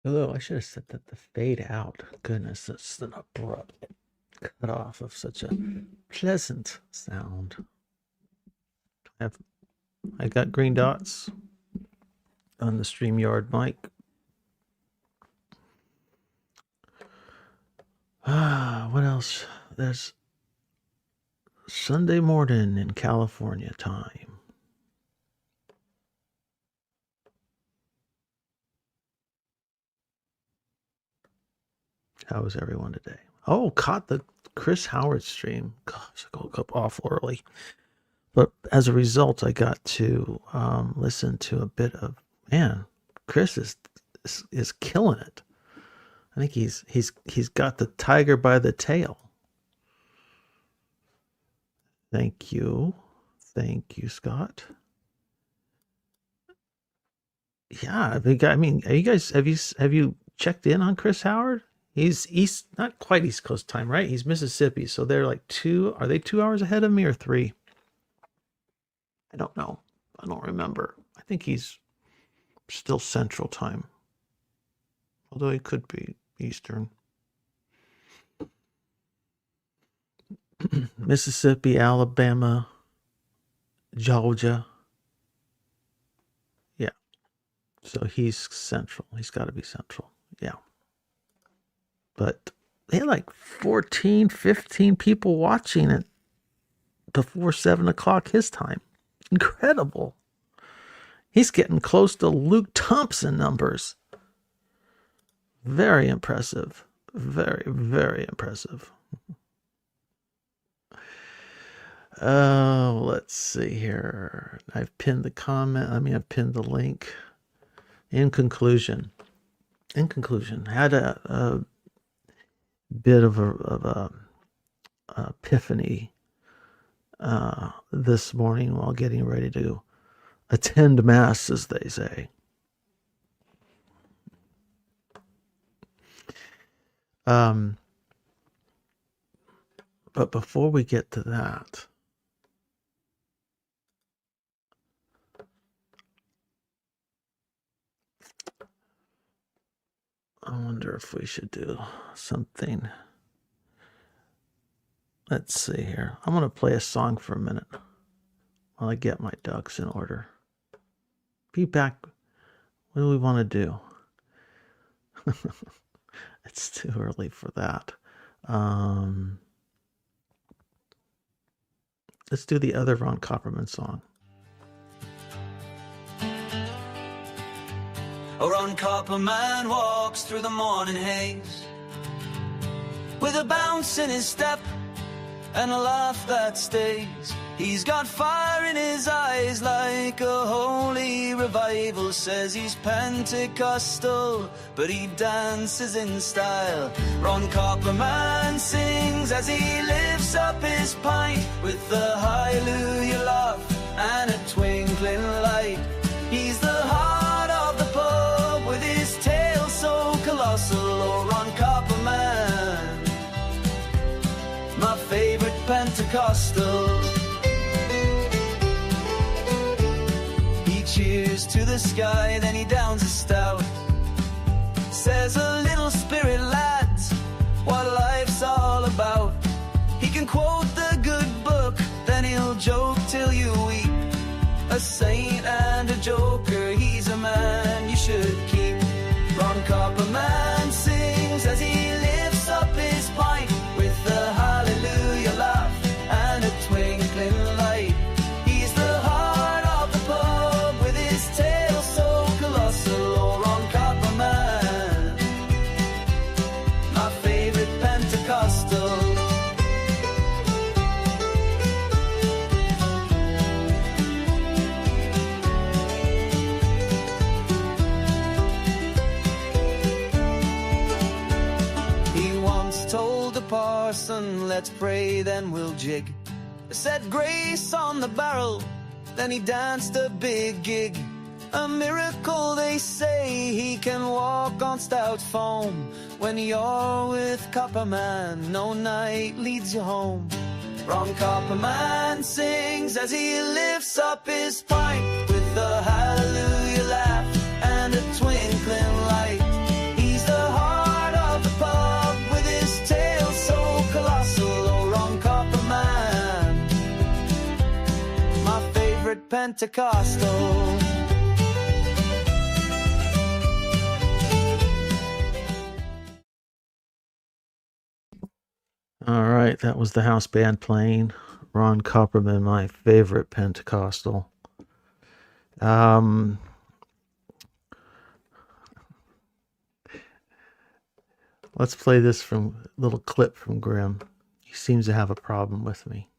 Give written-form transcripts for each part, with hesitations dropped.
Although I should have said that the fade out. Goodness, it's an abrupt cut off of such a pleasant sound. I got green dots on the StreamYard mic. What else? There's Sunday morning in California time. How was everyone today? Oh, caught the Chris Howard stream. Gosh, I woke up awful early. But as a result, I got to listen to a bit of, man, Chris is killing it. I think he's got the tiger by the tail. Thank you, Scott. Yeah, I mean, are you guys have you checked in on Chris Howard? He's not quite East Coast time, right? He's Mississippi, so they're like are they 2 hours ahead of me or 3? I don't know. I don't remember. I think he's still Central time, although he could be Eastern. Mississippi, Alabama, Georgia. Yeah. So he's Central. He's got to be Central. Yeah. But they had like 14, 15 people watching it before 7 o'clock his time. Incredible. He's getting close to Luke Thompson numbers. Very impressive. Very, very impressive. Let's see here. I've pinned the comment. I've pinned the link. In conclusion, had a bit of a epiphany this morning while getting ready to attend mass, as they say. But before we get to that, I wonder if we should do something. Let's see here. I'm going to play a song for a minute while I get my ducks in order. Be back. What do we want to do? It's too early for that. Let's do the other Ron Copperman song. Ron Copperman walks through the morning haze with a bounce in his step and a laugh that stays. He's got fire in his eyes like a holy revival. Says he's Pentecostal, but he dances in style. Ron Copperman sings as he lifts up his pint with the hallelujah laugh and a twinkling light. He's the heart of the pub with his tail so colossal. Oh, Ron Copperman, my favorite Pentecostal. He cheers to the sky, then he downs a stout. Says a little spirit, lads, what life's all about. He can quote the good book, then he'll joke till you weep. A saint and a joker, he's a man you should keep. Ron Copperman sings as he lifts up his pint with the hallelujah laugh and a twinkling light. He's the heart of the pub with his tail so colossal. Oh, Ron Copperman, my favorite Pentecostal. Parson, let's pray, then we'll jig. Said grace on the barrel, then he danced a big gig. A miracle, they say, he can walk on stout foam. When you're with Copperman, no night leads you home. Ron Copperman sings as he lifts up his pint with the hallelujah laugh and a twinkling light. Pentecostal. All right, that was the house band playing. Ron Copperman, my favorite Pentecostal. Let's play this little clip from Grimm. He seems to have a problem with me.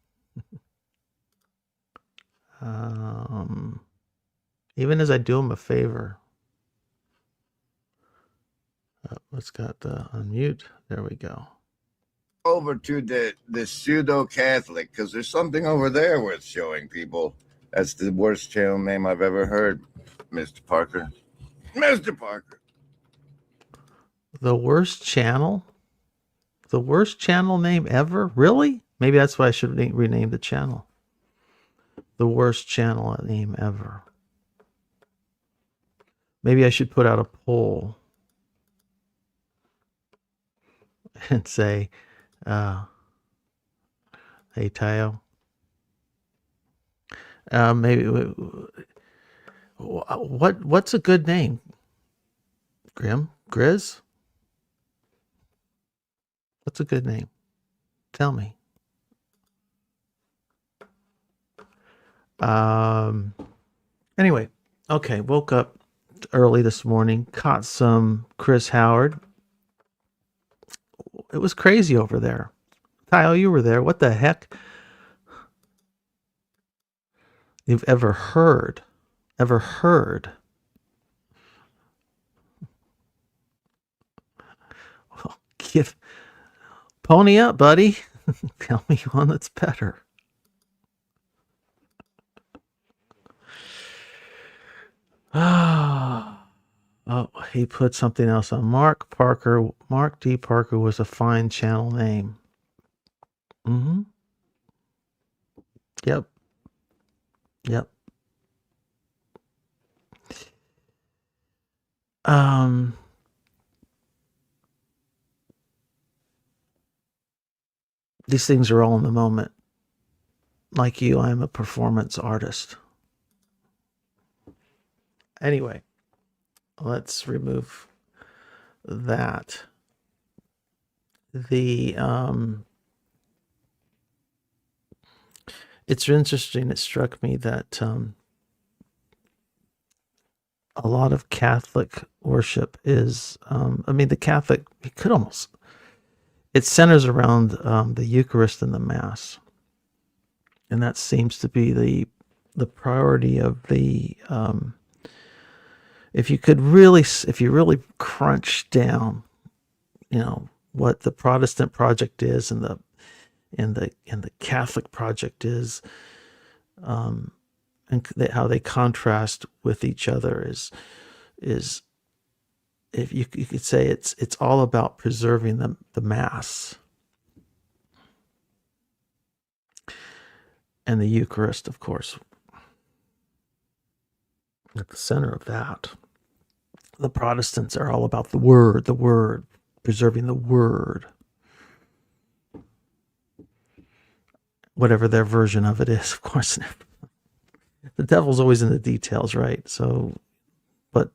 Even as I do him a favor. Let's got the unmute. There we go. Over to the pseudo-Catholic, because there's something over there worth showing people. That's the worst channel name I've ever heard, Mr. Parker. Mr. Parker. The worst channel? The worst channel name ever? Really? Maybe that's why I should rename the channel. The worst channel name ever. Maybe I should put out a poll and say, hey, Tayo. Maybe what's a good name? Grimm? Grizz? What's a good name? Tell me. Anyway, okay, woke up early this morning, caught some Chris Howard. It was crazy over there. Kyle, you were there. What the heck? You've ever heard? Well, pony up, buddy. Tell me one that's better. Oh, he put something else on. Mark D. Parker was a fine channel name. Yep. These things are all in the moment. Like you, I'm a performance artist. Anyway, let's remove that. It's interesting. It struck me that a lot of Catholic worship is, the Catholic, it centers around the Eucharist and the Mass. And that seems to be the priority of the, if you really crunch down, what the Protestant project is and the Catholic project is, and how they contrast with each other is if you could say it's all about preserving the Mass and the Eucharist, of course, at the center of that. The Protestants are all about the Word, preserving the Word, whatever their version of it is, of course. The devil's always in the details, right? So, but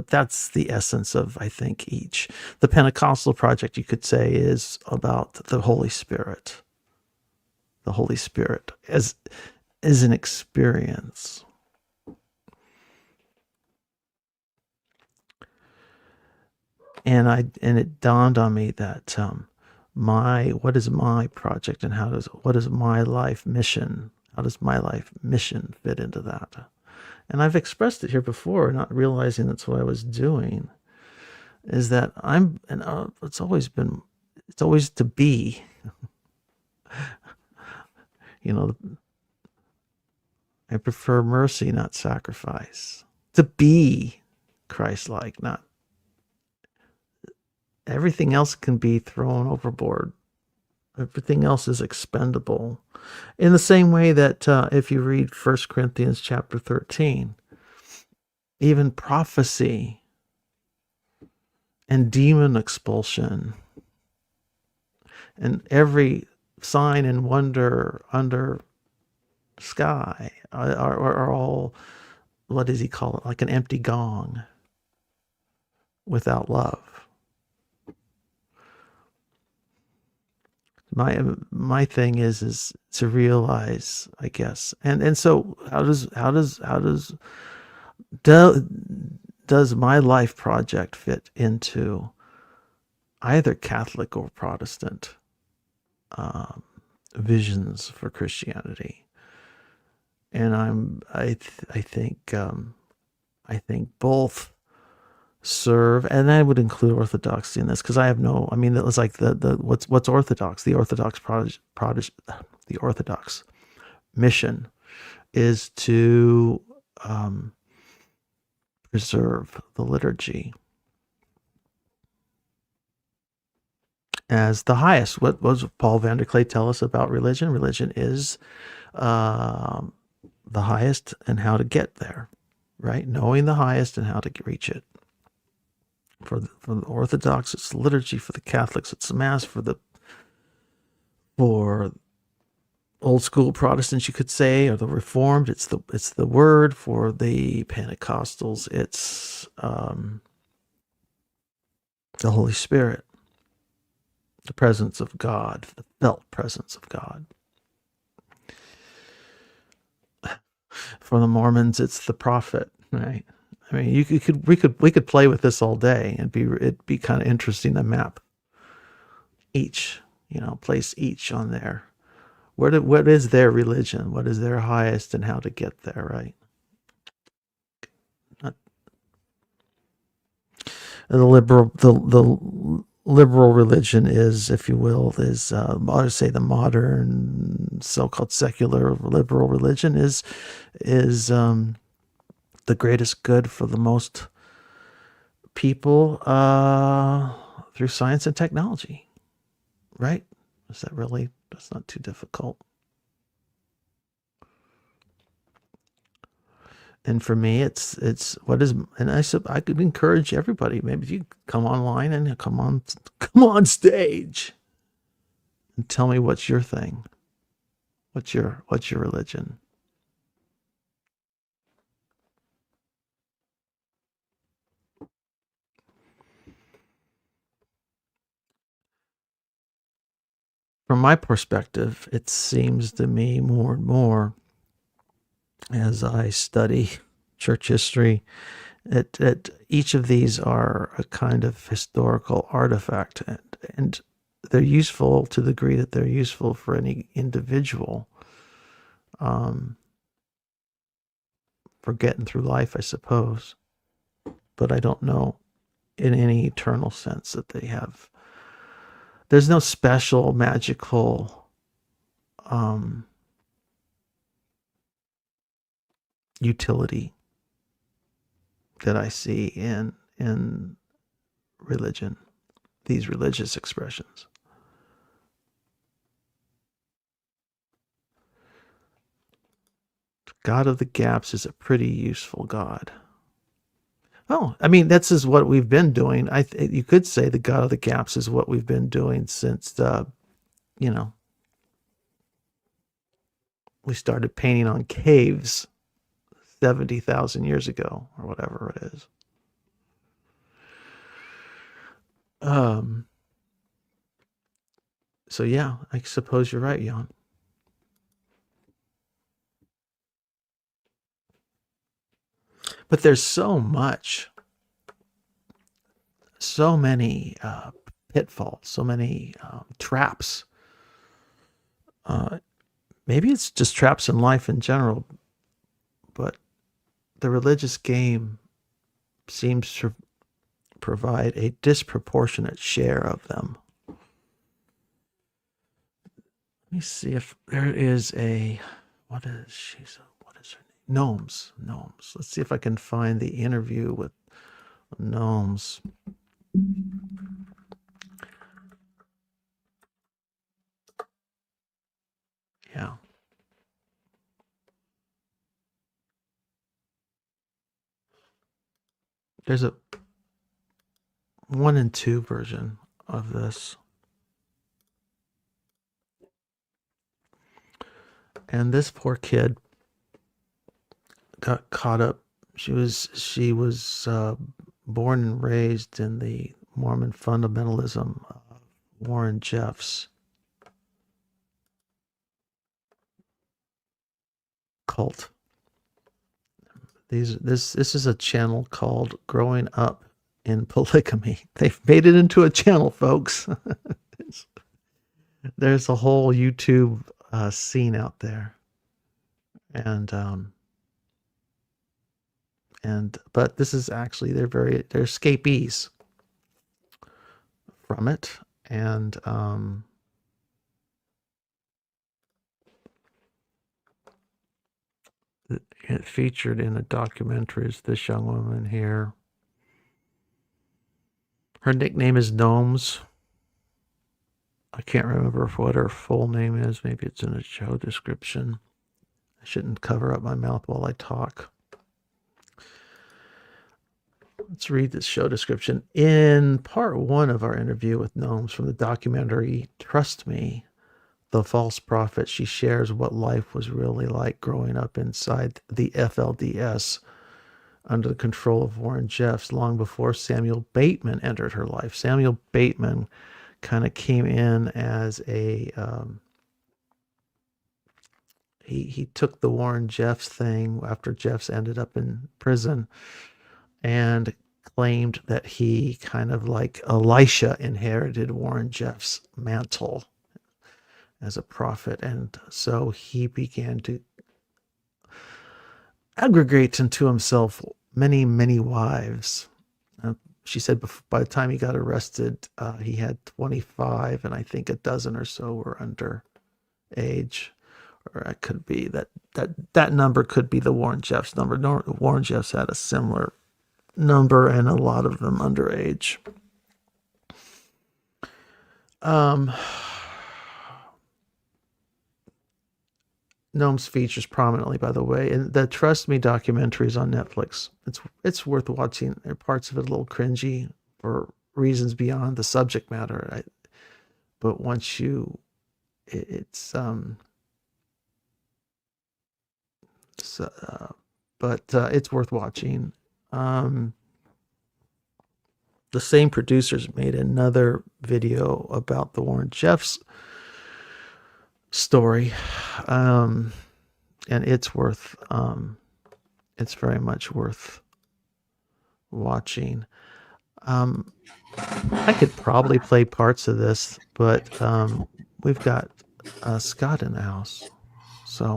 that's the essence of, I think, each. The Pentecostal project, you could say, is about the Holy Spirit. The Holy Spirit as an experience. And it dawned on me that what is my project and what is my life mission? How does my life mission fit into that? And I've expressed it here before, not realizing that's what I was doing, is that it's always to be, I prefer mercy, not sacrifice. To be Christ-like, not everything else can be thrown overboard. Everything else is expendable. In the same way that if you read 1 Corinthians chapter 13, even prophecy and demon expulsion and every sign and wonder under sky are all, what does he call it? Like an empty gong without love. My thing is to realize, I guess, and so does my life project fit into either Catholic or Protestant visions for Christianity? And I think both serve, and I would include Orthodoxy in this, because I have no, I mean, it was like the what's Orthodox? The Orthodox mission is to preserve the liturgy as the highest. What was Paul van der Clay tell us about religion? Religion is the highest and how to get there, right? Knowing the highest and how to reach it. For the Orthodox, it's liturgy. For the Catholics, it's Mass. For old school Protestants, you could say, or the Reformed, it's the Word. For the Pentecostals, it's the Holy Spirit, the presence of God, the felt presence of God. For the Mormons, it's the prophet, right? I mean, we could play with this all day, and it'd be kind of interesting to map each, place each on there. What is their religion? What is their highest, and how to get there, right? The liberal religion is, if you will, I would say the modern so-called secular liberal religion is the greatest good for the most people through science and technology, right? That's not too difficult. And for me, it's what is, and I could encourage everybody, maybe if you come online and come on stage and tell me what's your thing. What's your religion? From my perspective, it seems to me more and more as I study church history that each of these are a kind of historical artifact, and they're useful to the degree that they're useful for any individual for getting through life, I suppose. But I don't know in any eternal sense that they have. There's no special magical utility that I see in religion, these religious expressions. God of the Gaps is a pretty useful God. Oh, I mean, that's is what we've been doing. You could say the God of the Gaps is what we've been doing since we started painting on caves 70,000 years ago, or whatever it is. So yeah, I suppose you're right, Jan. But there's so many pitfalls, so many traps. Maybe it's just traps in life in general, but the religious game seems to provide a disproportionate share of them. Let me see if there is what is her name? Gnomes. Let's see if I can find the interview with Gnomes. Yeah. There's a 1 and 2 version of this. And this poor kid got caught up. She was born and raised in the Mormon fundamentalism of Warren Jeffs cult. This is a channel called Growing Up in Polygamy. They've made it into a channel, folks. There's a whole YouTube scene out there, and but this is actually they're escapees from it, and it featured in a documentary is this young woman here. Her nickname is Gnomes. I can't remember what her full name is. Maybe it's in a show description. I shouldn't cover up my mouth while I talk. Let's read this show description. In part 1 of our interview with Gnomes from the documentary Trust Me, The False Prophet, she shares what life was really like growing up inside the FLDS under the control of Warren Jeffs long before Samuel Bateman entered her life. Samuel Bateman kind of came in as a he took the Warren Jeffs thing after Jeffs ended up in prison and claimed that he kind of like Elisha inherited Warren Jeffs' mantle as a prophet, and so he began to aggregate into himself many wives. She said by the time he got arrested, he had 25, and I think a dozen or so were under age. Or it could be that number could be the Warren Jeffs number. Warren Jeffs had a similar number, and a lot of them underage. Gnomes features prominently, by the way, and the Trust Me documentary is on Netflix. It's worth watching. There are parts of it a little cringy for reasons beyond the subject matter, but once you, it's worth watching. The same producers made another video about the Warren Jeffs story, and it's very much worth watching. I could probably play parts of this, but we've got Scott in the house, so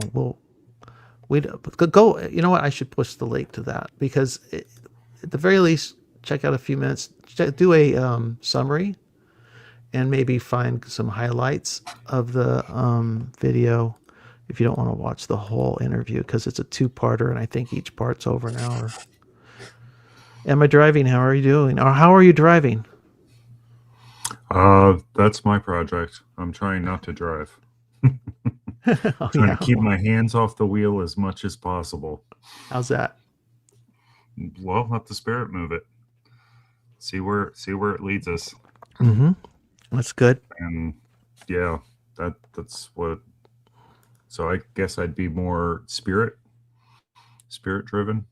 we'd go. You know what? I should push the link to that, because at the very least, check out a few minutes, do a summary, and maybe find some highlights of the video if you don't want to watch the whole interview, because it's a 2-parter, and I think each part's over an hour. Am I driving? How are you doing? Or how are you driving? That's my project. I'm trying not to drive. Oh, Trying to keep my hands off the wheel as much as possible. How's that? Well, let the spirit move it. See where it leads us. Mm-hmm. That's good. And yeah, that's what. So I guess I'd be more spirit driven.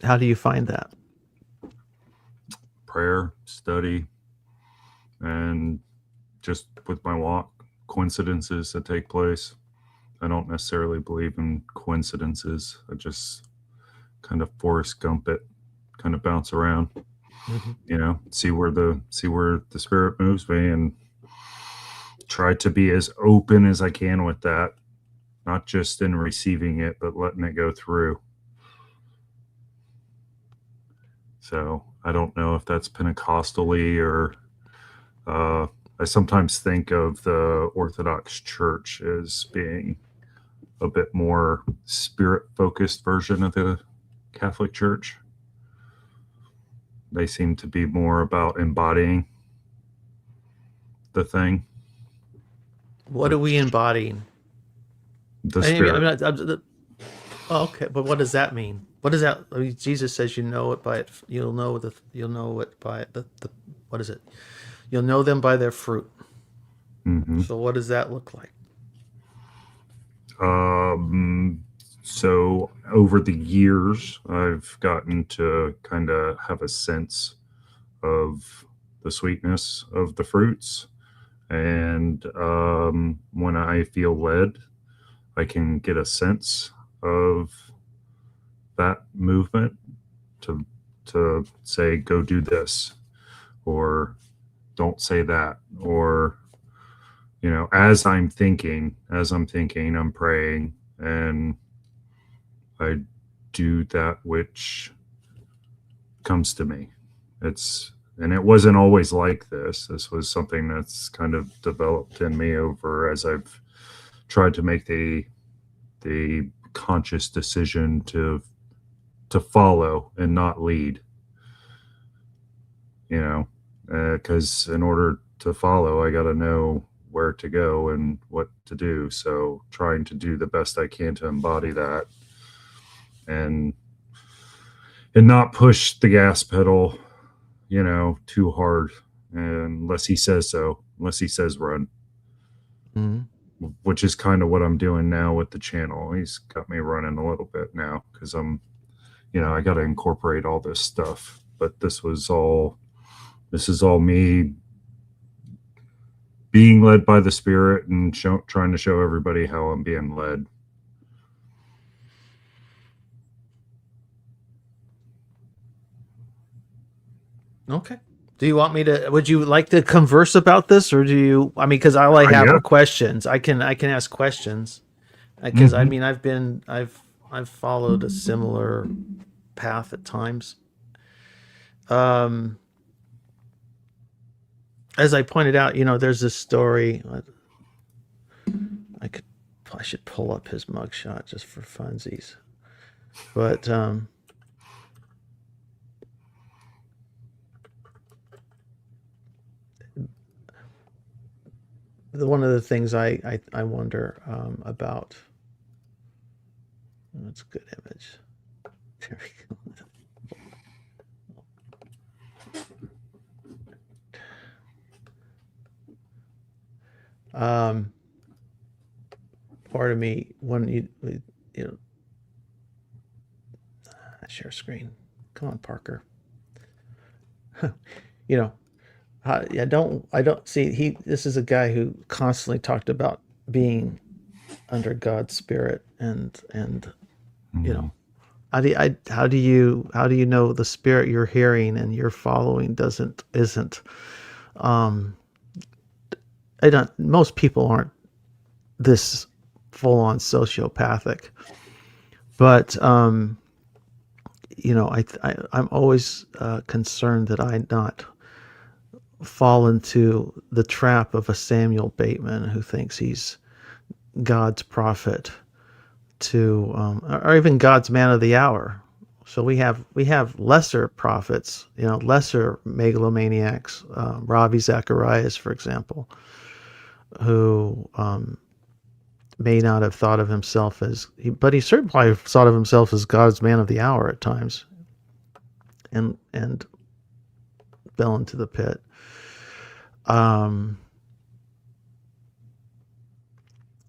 How do you find that? Prayer, study, and just with my walk, coincidences that take place. I don't necessarily believe in coincidences. I just kind of Forrest Gump it, kind of bounce around, see where the spirit moves me, and try to be as open as I can with that, not just in receiving it, but letting it go through. So I don't know if that's Pentecostally or I sometimes think of the Orthodox Church as being a bit more spirit-focused version of the Catholic Church. They seem to be more about embodying the thing. What are we embodying? The spirit. Okay, but what does that mean? What does that? I mean, Jesus says, "You know it by it. You'll know it by the. What is it? You'll know them by their fruit." Mm-hmm. So, what does that look like? So over the years, I've gotten to kind of have a sense of the sweetness of the fruits. And when I feel led, I can get a sense of that movement to say, go do this, or don't say that, or as I'm thinking, I'm praying, and I do that which comes to me. And it wasn't always like this. This was something that's kind of developed in me over as I've tried to make the conscious decision to follow and not lead. Because in order to follow, I got to know where to go and what to do. So trying to do the best I can to embody that, and not push the gas pedal, too hard, unless he says so, unless he says run. Mm-hmm. Which is kind of what I'm doing now with the channel. He's got me running a little bit now because I got to incorporate all this stuff. But this is all me being led by the Spirit and trying to show everybody how I'm being led. Okay. Do you want me to? Would you like to converse about this, or do you? I mean, because all I have Yeah. are questions. I can ask questions. Because I mean, I've followed a similar path at times. As I pointed out, there's this story. I should pull up his mugshot just for funsies, but one of the things I wonder about. That's a good image. There we go. Part of me when share screen. Come on, Parker. I don't see this is a guy who constantly talked about being under God's Spirit and how do you know the Spirit you're hearing and you're following isn't most people aren't this full on sociopathic, but I'm always concerned that I not fall into the trap of a Samuel Bateman who thinks he's God's prophet or even God's man of the hour. So we have lesser prophets, lesser megalomaniacs, Ravi Zacharias, for example, who may not have thought of himself but he certainly thought of himself as God's man of the hour at times, and fell into the pit.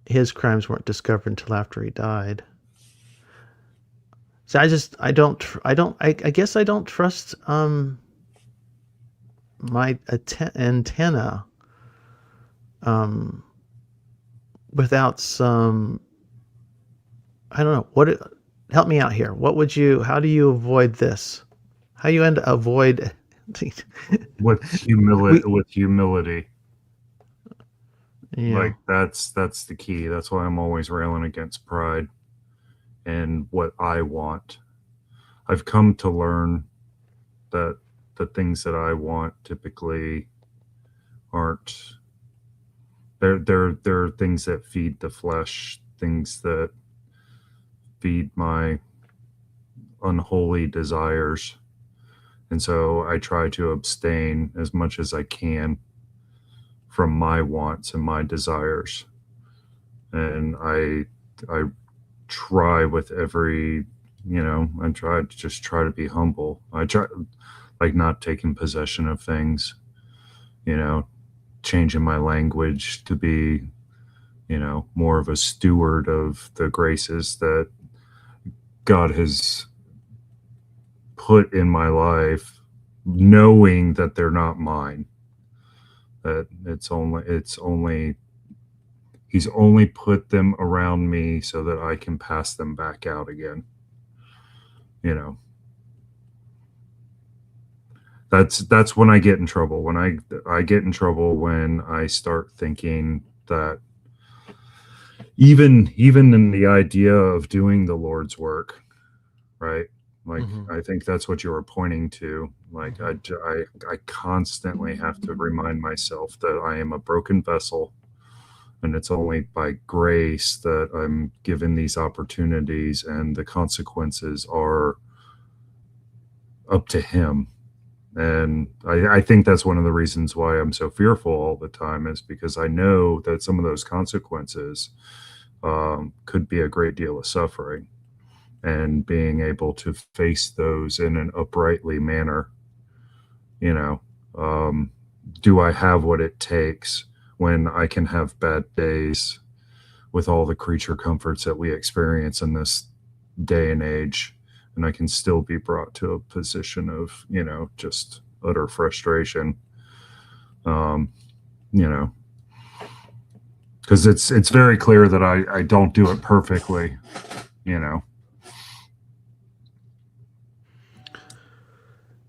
His crimes weren't discovered until after he died. So I guess I don't trust my antenna without some, I don't know, help me out here. How do you avoid this? How you avoid with humility. Yeah. Like that's the key. That's why I'm always railing against pride and what I want. I've come to learn that the things that I want typically aren't. They're things that feed the flesh, things that feed my unholy desires. And so I try to abstain as much as I can from my wants and my desires. And I try with every, I try to be humble. I try, like, not taking possession of things, changing my language to be, more of a steward of the graces that God has put in my life, knowing that they're not mine, that he's only put them around me so that I can pass them back out again. That's when I get in trouble. When I get in trouble when I start thinking that even in the idea of doing the Lord's work, right? Like, I think that's what you were pointing to. Like, I constantly have to remind myself that I am a broken vessel, and it's only by grace that I'm given these opportunities, and the consequences are up to Him. And I think that's one of the reasons why I'm so fearful all the time, is because I know that some of those consequences could be a great deal of suffering, and being able to face those in an uprightly manner. Do I have what it takes when I can have bad days with all the creature comforts that we experience in this day and age, and I can still be brought to a position of, just utter frustration, because it's very clear that I don't do it perfectly,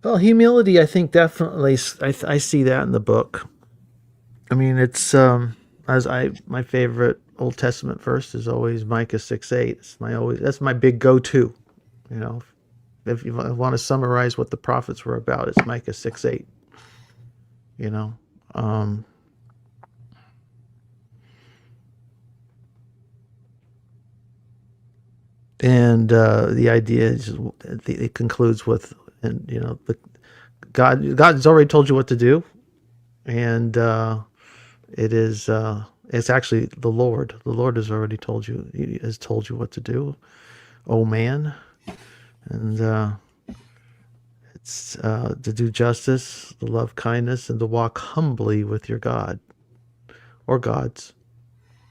Well, humility, I think definitely, I see that in the book. I mean, it's my favorite Old Testament verse is always Micah 6:8. That's my big go-to. If you want to summarize what the prophets were about, it's Micah 6:8. And the idea is, it concludes with, God's already told you what to do, and it's actually the Lord. The Lord has already told you. He has told you what to do, oh man. And it's to do justice, to love kindness, and to walk humbly with your God or gods.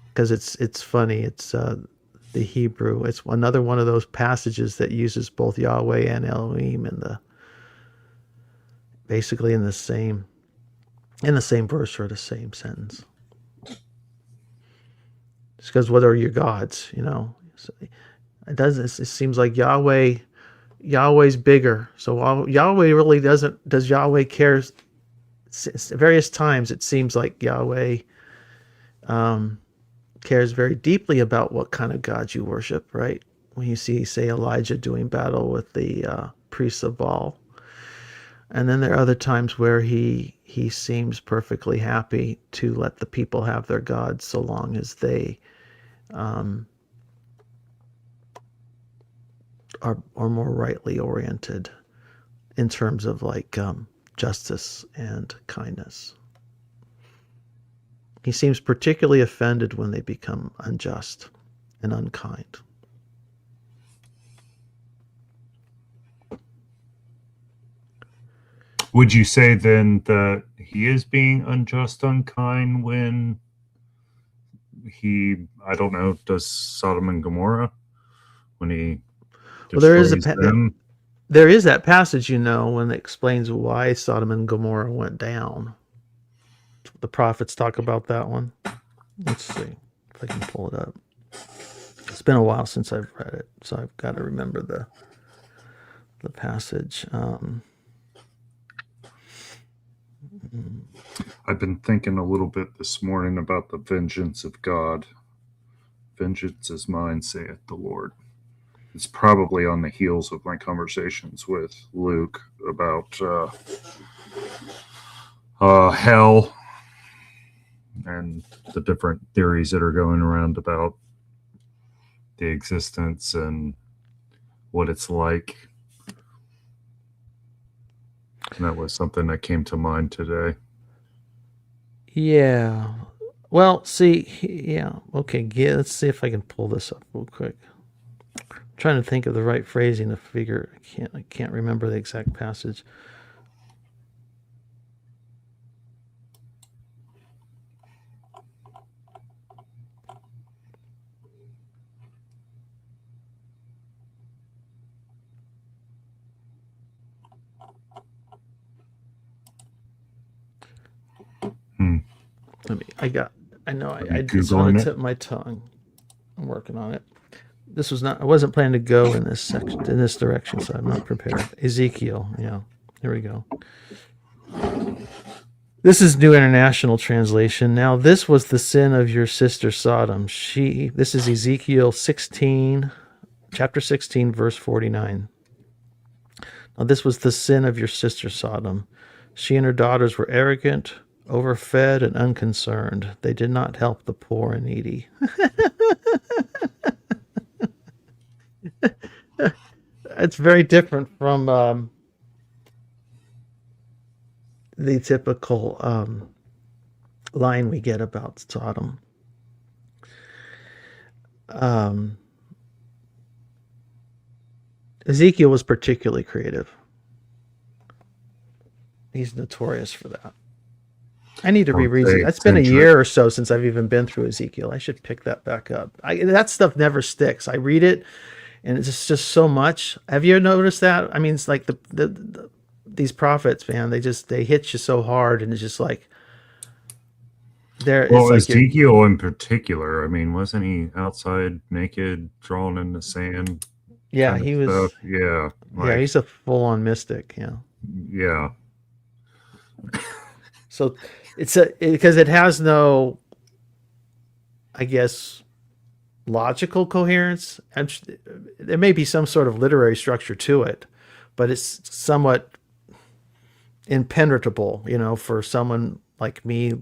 Because it's funny. It's the Hebrew. It's another one of those passages that uses both Yahweh and Elohim basically in the same verse or the same sentence. It's because what are your gods? It seems like Yahweh's bigger. So Yahweh really doesn't. Does Yahweh care? Various times it seems like Yahweh cares very deeply about what kind of God you worship, right? When you see, say, Elijah doing battle with the priests of Baal. And then there are other times where he seems perfectly happy to let the people have their gods, so long as they are more rightly oriented in terms of justice and kindness. He seems particularly offended when they become unjust and unkind. Would you say then that he is being unjust, unkind when he, I don't know, does Sodom and Gomorrah, when he destroys them? There is that passage, when it explains why Sodom and Gomorrah went down. The prophets talk about that one. Let's see if I can pull it up. It's been a while since I've read it, so I've got to remember the passage. I've been thinking a little bit this morning about the vengeance of God. Vengeance is mine, saith the Lord. It's probably on the heels of my conversations with Luke about hell and the different theories that are going around about the existence and what it's like. And that was something that came to mind today. Yeah. Well, see, yeah. Okay, yeah, let's see if I can pull this up real quick. I'm trying to think of the right phrasing to figure. I can't remember the exact passage. I know Are you it's on the Googling it? tip of my tongue. I'm working on it. I wasn't planning to go in this direction, so I'm not prepared. Ezekiel, yeah. Here we go. This is New International Translation. Now, this was the sin of your sister Sodom. This is Ezekiel 16, chapter 16, verse 49. Now, this was the sin of your sister Sodom. She and her daughters were arrogant, overfed, and unconcerned. They did not help the poor and needy. It's very different from the typical line we get about Sodom. Ezekiel was particularly creative. He's notorious for that. I need to reread it. It's been a year or so since I've even been through Ezekiel. I should pick that back up. That stuff never sticks. I read it, and it's just so much. Have you noticed that? I mean, it's like these prophets, man. They hit you so hard, and it's just like Well, like Ezekiel in particular. I mean, wasn't he outside naked, drawn in the sand? Yeah, he was. Stuff? Yeah, yeah, he's a full-on mystic. Yeah. Yeah. So because it has no, I guess, logical coherence. There may be some sort of literary structure to it, but it's somewhat impenetrable, for someone like me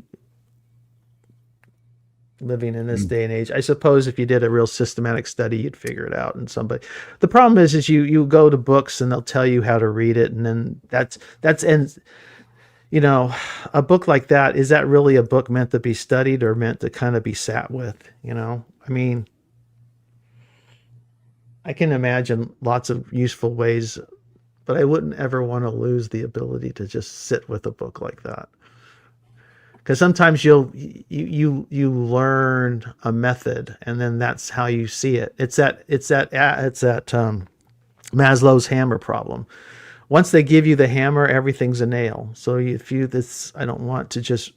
living in this day and age. I suppose if you did a real systematic study, you'd figure it out. And the problem is you go to books and they'll tell you how to read it, and then a book like that, is that really a book meant to be studied or meant to kind of be sat with? I mean, I can imagine lots of useful ways, but I wouldn't ever want to lose the ability to just sit with a book like that. Because sometimes you learn a method, and then that's how you see it. It's that Maslow's hammer problem. Once they give you the hammer, everything's a nail. So I don't want to just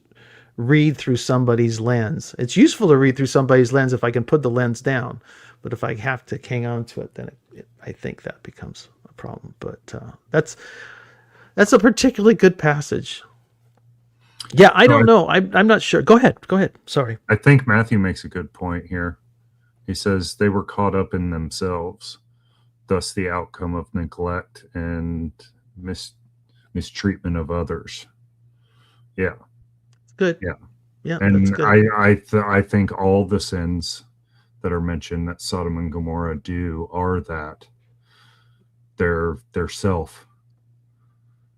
read through somebody's lens. It's useful to read through somebody's lens if I can put the lens down, but if I have to hang on to it, then I think that becomes a problem. But that's a particularly good passage. Yeah, I don't know. I'm not sure. Go ahead. Sorry. I think Matthew makes a good point here. He says they were caught up in themselves, thus the outcome of neglect and mistreatment of others. Yeah. Good. Yeah. Yeah. And that's good. I think all the sins that are mentioned that Sodom and Gomorrah do are that their self.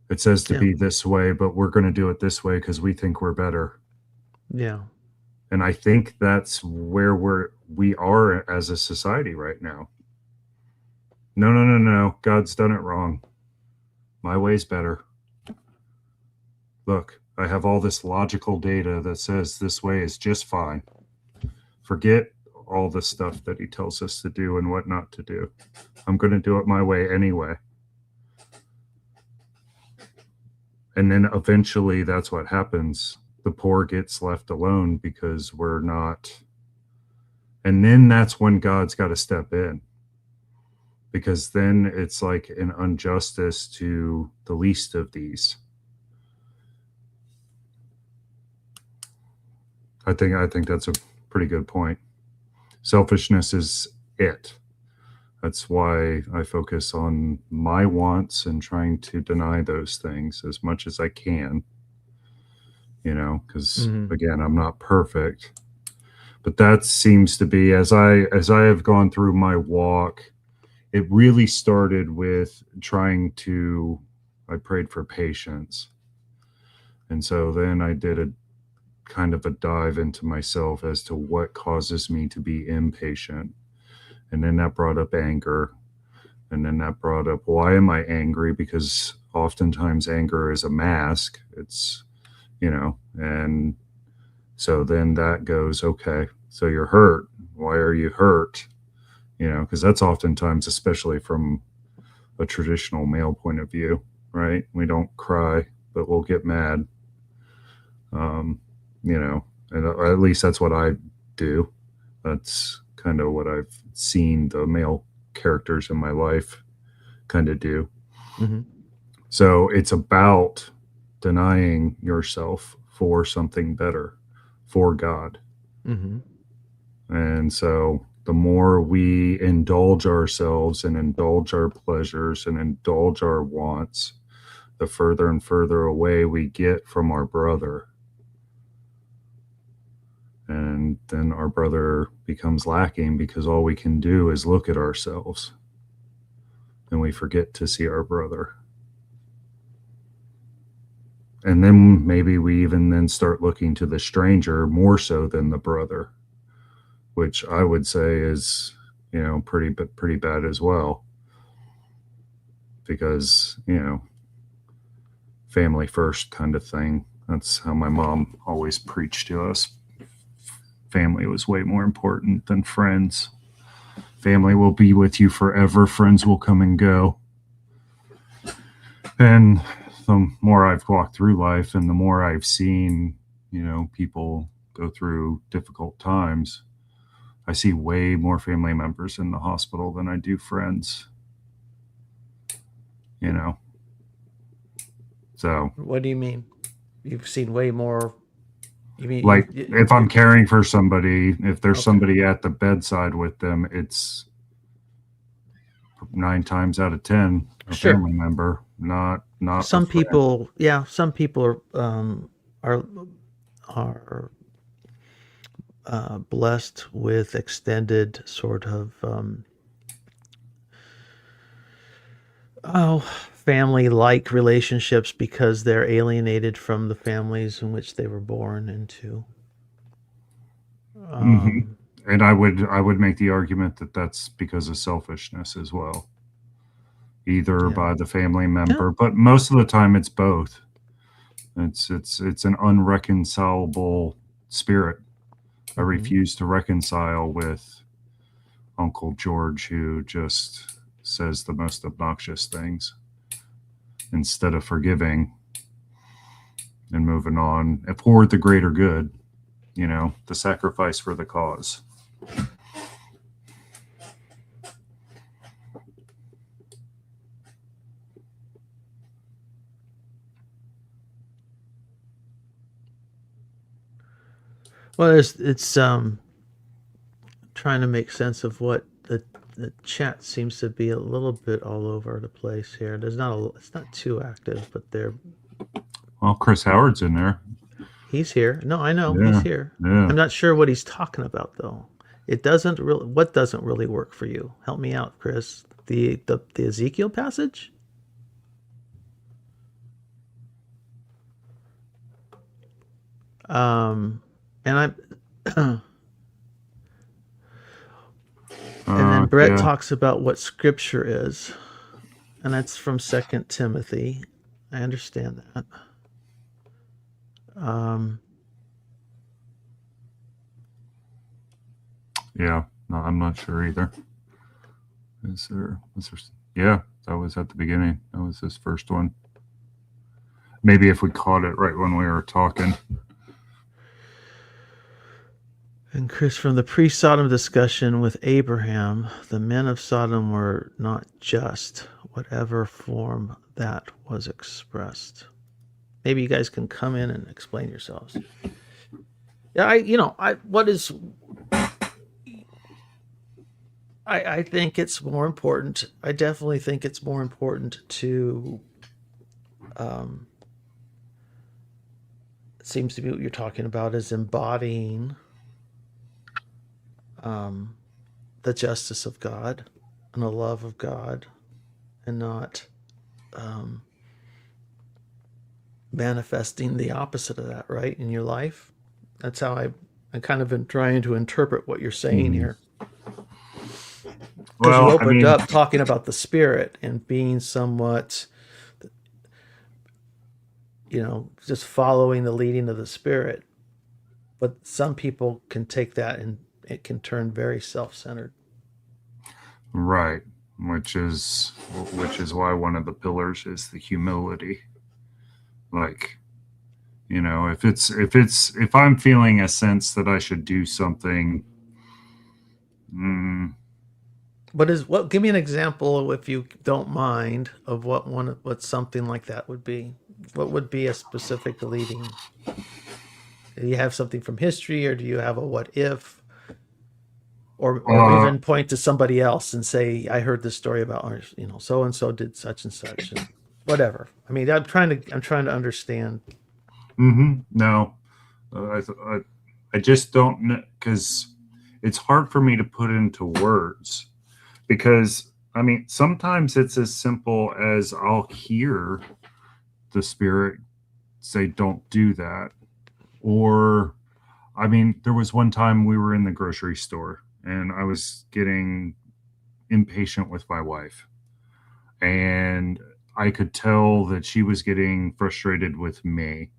It says to be this way, but we're going to do it this way because we think we're better. Yeah. And I think that's where we are as a society right now. No. God's done it wrong. My way's better. Look, I have all this logical data that says this way is just fine. Forget all the stuff that he tells us to do and what not to do. I'm going to do it my way anyway. And then eventually that's what happens. The poor gets left alone because we're not. And then that's when God's got to step in. Because then it's like an injustice to the least of these. I think that's a pretty good point. Selfishness is it. That's why I focus on my wants and trying to deny those things as much as I can. Because again, I'm not perfect. But that seems to be, as I have gone through my walk, it really started with I prayed for patience. And so then I did a kind of a dive into myself as to what causes me to be impatient. And then that brought up anger. And then that brought up, why am I angry? Because oftentimes anger is a mask. It's, and so then that goes, okay, so you're hurt. Why are you hurt? Because that's oftentimes, especially from a traditional male point of view, right? We don't cry, but we'll get mad. And at least that's what I do. That's kind of what I've seen the male characters in my life kind of do. Mm-hmm. So it's about denying yourself for something better, for God. Mm-hmm. And so the more we indulge ourselves and indulge our pleasures and indulge our wants, the further and further away we get from our brother. And then our brother becomes lacking because all we can do is look at ourselves and we forget to see our brother. And then maybe we even then start looking to the stranger more so than the brother, which I would say is, pretty bad as well. Because, family first kind of thing. That's how my mom always preached to us. Family was way more important than friends. Family will be with you forever. Friends will come and go. And the more I've walked through life and the more I've seen, people go through difficult times, I see way more family members in the hospital than I do friends. So What do you mean? You've seen way more. You mean like if I'm caring for somebody, if there's somebody at the bedside with them, it's 9 times out of 10 a family member, not some people. Yeah, some people are blessed with extended sort of family-like relationships because they're alienated from the families in which they were born into. And I would make the argument that that's because of selfishness as well, either by the family member, but most of the time it's both. It's an unreconcilable spirit. I refuse to reconcile with Uncle George, who just says the most obnoxious things instead of forgiving and moving on for the greater good, the sacrifice for the cause. Well, it's trying to make sense of what the chat seems to be a little bit all over the place here. It's not too active, but they're. Well, Chris Howard's in there. He's here. No, I know he's here. Yeah. I'm not sure what he's talking about though. What doesn't really work for you? Help me out, Chris. The Ezekiel passage? And I'm and then Brett talks about what scripture is, and that's from 2 Timothy. I understand that. Yeah, no, I'm not sure either. Is there? Yeah, that was at the beginning. That was his first one. Maybe if we caught it right when we were talking. And Chris, from the pre-Sodom discussion with Abraham, the men of Sodom were not just, whatever form that was expressed. Maybe you guys can come in and explain yourselves. Yeah, I think it's more important. I definitely think it's more important to, it seems to be what you're talking about is embodying the justice of God and the love of God, and not manifesting the opposite of that, right, in your life. That's how I kind of been trying to interpret what you're saying here. Because you opened up talking about the Spirit and being somewhat, just following the leading of the Spirit. But some people can take that and it can turn very self-centered. Right, which is why one of the pillars is the humility. Like, You know, if I'm feeling a sense that I should do something, mm, What give me an example, if you don't mind, of what something like that would be. What would be a specific leading? Do you have something from history, or do you have a what if, or uh, even point to somebody else and say, I heard this story about, or, so and so did such and such, and whatever. I mean, I'm trying to understand. no, I just don't know, because it's hard for me to put into words. Because I mean, sometimes it's as simple as I'll hear the spirit say, "Don't do that," or I mean, there was one time we were in the grocery store and I was getting impatient with my wife, and I could tell that she was getting frustrated with me.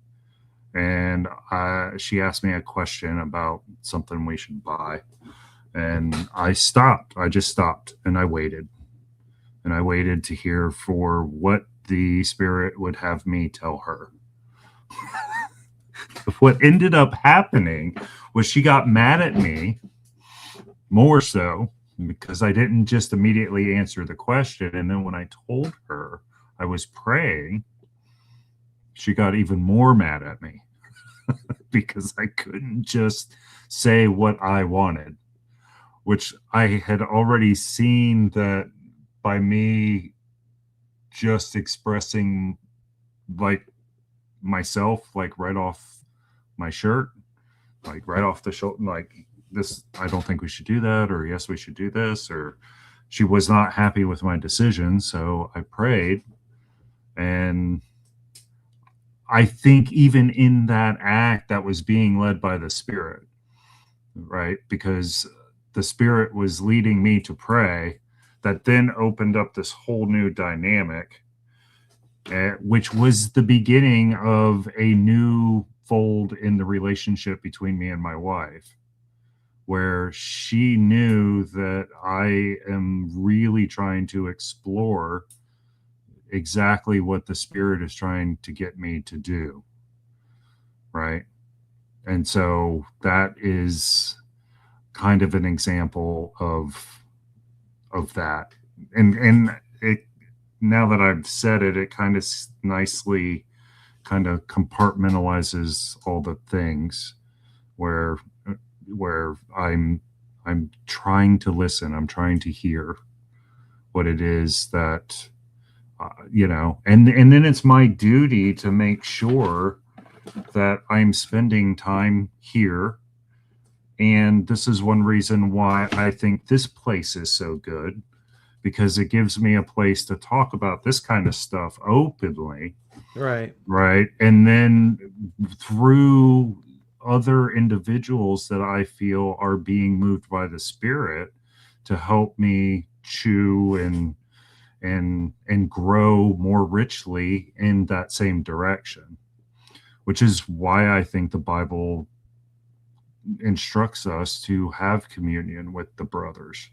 And she asked me a question about something we should buy. And I stopped. I just stopped and I waited. And I waited to hear for what the spirit would have me tell her. What ended up happening was she got mad at me more so because I didn't just immediately answer the question. And then when I told her I was praying, she got even more mad at me because I couldn't just say what I wanted, which I had already seen that by me just expressing like myself, like right off my shirt, like right off the shoulder, like this, I don't think we should do that, or yes, we should do this, or she was not happy with my decision. So I prayed. And I think even in that act, that was being led by the Spirit, right? Because the Spirit was leading me to pray, that then opened up this whole new dynamic, which was the beginning of a new fold in the relationship between me and my wife, where she knew that I am really trying to explore exactly what the Spirit is trying to get me to do, right? And so that is kind of an example of that. And it, now that I've said it, it kind of nicely kind of compartmentalizes all the things where I'm trying to listen, I'm trying to hear what it is that and then it's my duty to make sure that I'm spending time here. And this is one reason why I think this place is so good, because it gives me a place to talk about this kind of stuff openly. Right. Right. And then through other individuals that I feel are being moved by the Spirit to help me chew and grow more richly in that same direction, which is why I think the Bible instructs us to have communion with the brothers,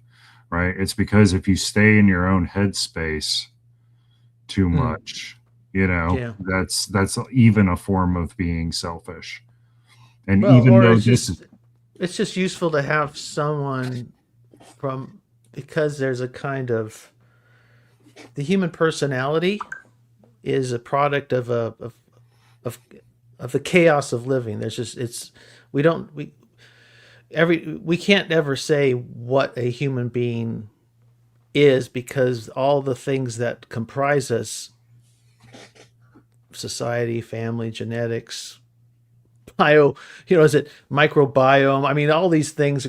right? It's because if you stay in your own headspace too much, that's even a form of being selfish. And Well, even or though it's just useful to have someone because there's a kind of the human personality is a product of the chaos of living. There's just we can't ever say what a human being is, because all the things that comprise us, society, family, genetics, is it microbiome? I mean, all these things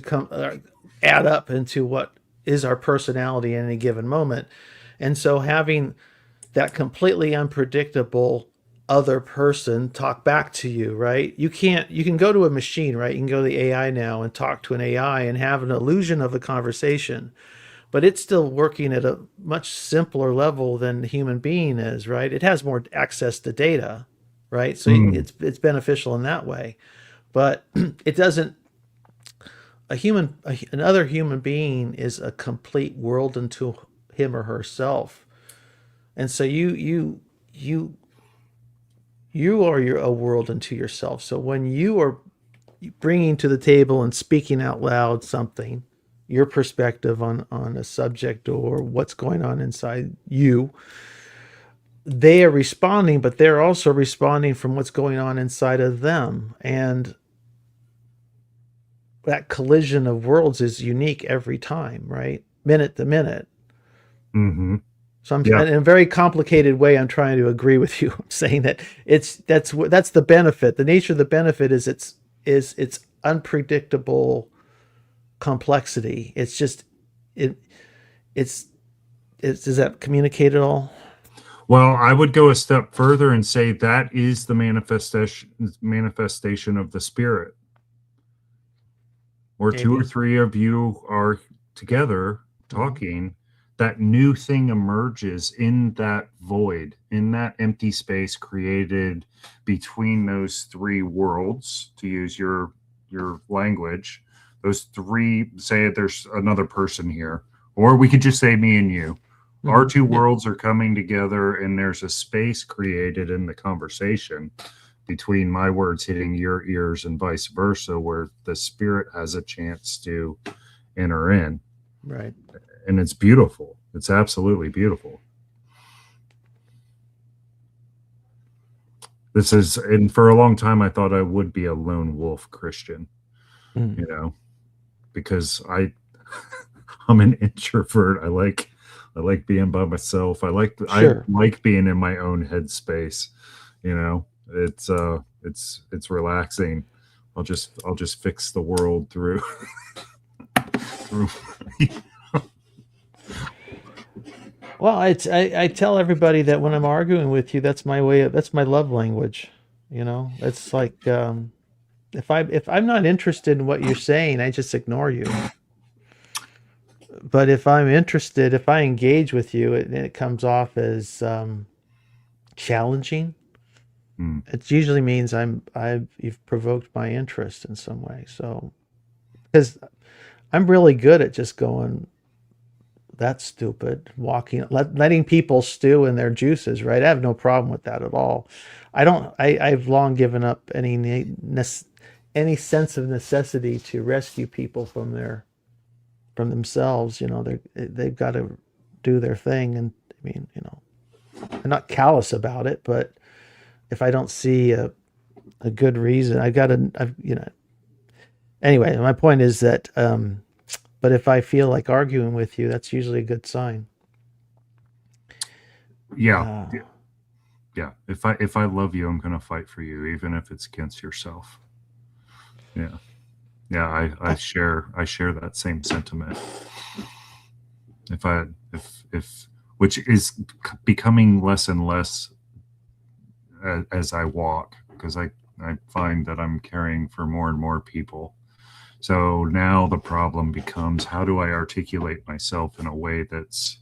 add up into what is our personality in any given moment. And so having that completely unpredictable other person talk back to you, right? You can go to a machine, right? You can go to the AI now and talk to an AI and have an illusion of a conversation, but it's still working at a much simpler level than the human being is, right? It has more access to data, right? So it's beneficial in that way, but it doesn't. Another human being is a complete world unto him or herself, and so you you are a world unto yourself. So when you are bringing to the table and speaking out loud something, your perspective on a subject or what's going on inside you, they are responding, but they're also responding from what's going on inside of them. And that collision of worlds is unique every time, right? Minute to minute. Mm-hmm. So I'm Yeah. in a very complicated way. I'm trying to agree with you. I'm saying that that's the benefit. The nature of the benefit is it's unpredictable complexity. It's just it's does that communicate at all? Well, I would go a step further and say that is the manifestation of the Spirit. Where two or Maybe. three of you are together talking, that new thing emerges in that void, in that empty space created between those three worlds, to use your language. Those three, say there's another person here, or we could just say me and you. Our two worlds are coming together, and there's a space created in the conversation between my words hitting your ears and vice versa, where the Spirit has a chance to enter in. Right. And it's beautiful. It's absolutely beautiful. This is, and for a long time, I thought I would be a lone wolf Christian, you know, because I'm an introvert. I like being by myself. I like being in my own headspace. You know, it's relaxing. I'll just fix the world through. Well, I tell everybody that when I'm arguing with you, that's my love language. You know, it's like if I'm not interested in what you're saying, I just ignore you. But if I'm interested, if I engage with you, it comes off as challenging. It usually means you've provoked my interest in some way. So, because I'm really good at just going, that's stupid, letting people stew in their juices, right? I have no problem with that at all. I've long given up any sense of necessity to rescue people from themselves. You know, they've got to do their thing. And I mean, you know, I'm not callous about it, but if I don't see a good reason, anyway, my point is that, but if I feel like arguing with you, that's usually a good sign. Yeah. Yeah. If I love you, I'm going to fight for you, even if it's against yourself. Yeah. Yeah. I share that same sentiment. Which is becoming less and less as I walk, because I find that I'm caring for more and more people. So now the problem becomes, how do I articulate myself in a way that's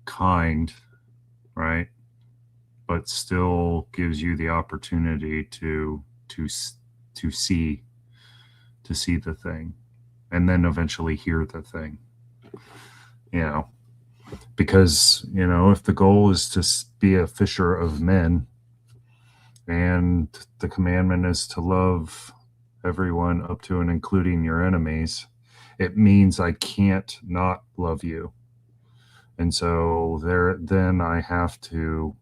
kind, right? But still gives you the opportunity to see the thing, and then eventually hear the thing. You know, because, you know, if the goal is to be a fisher of men, and the commandment is to love everyone up to and including your enemies, it means I can't not love you. And so then I have to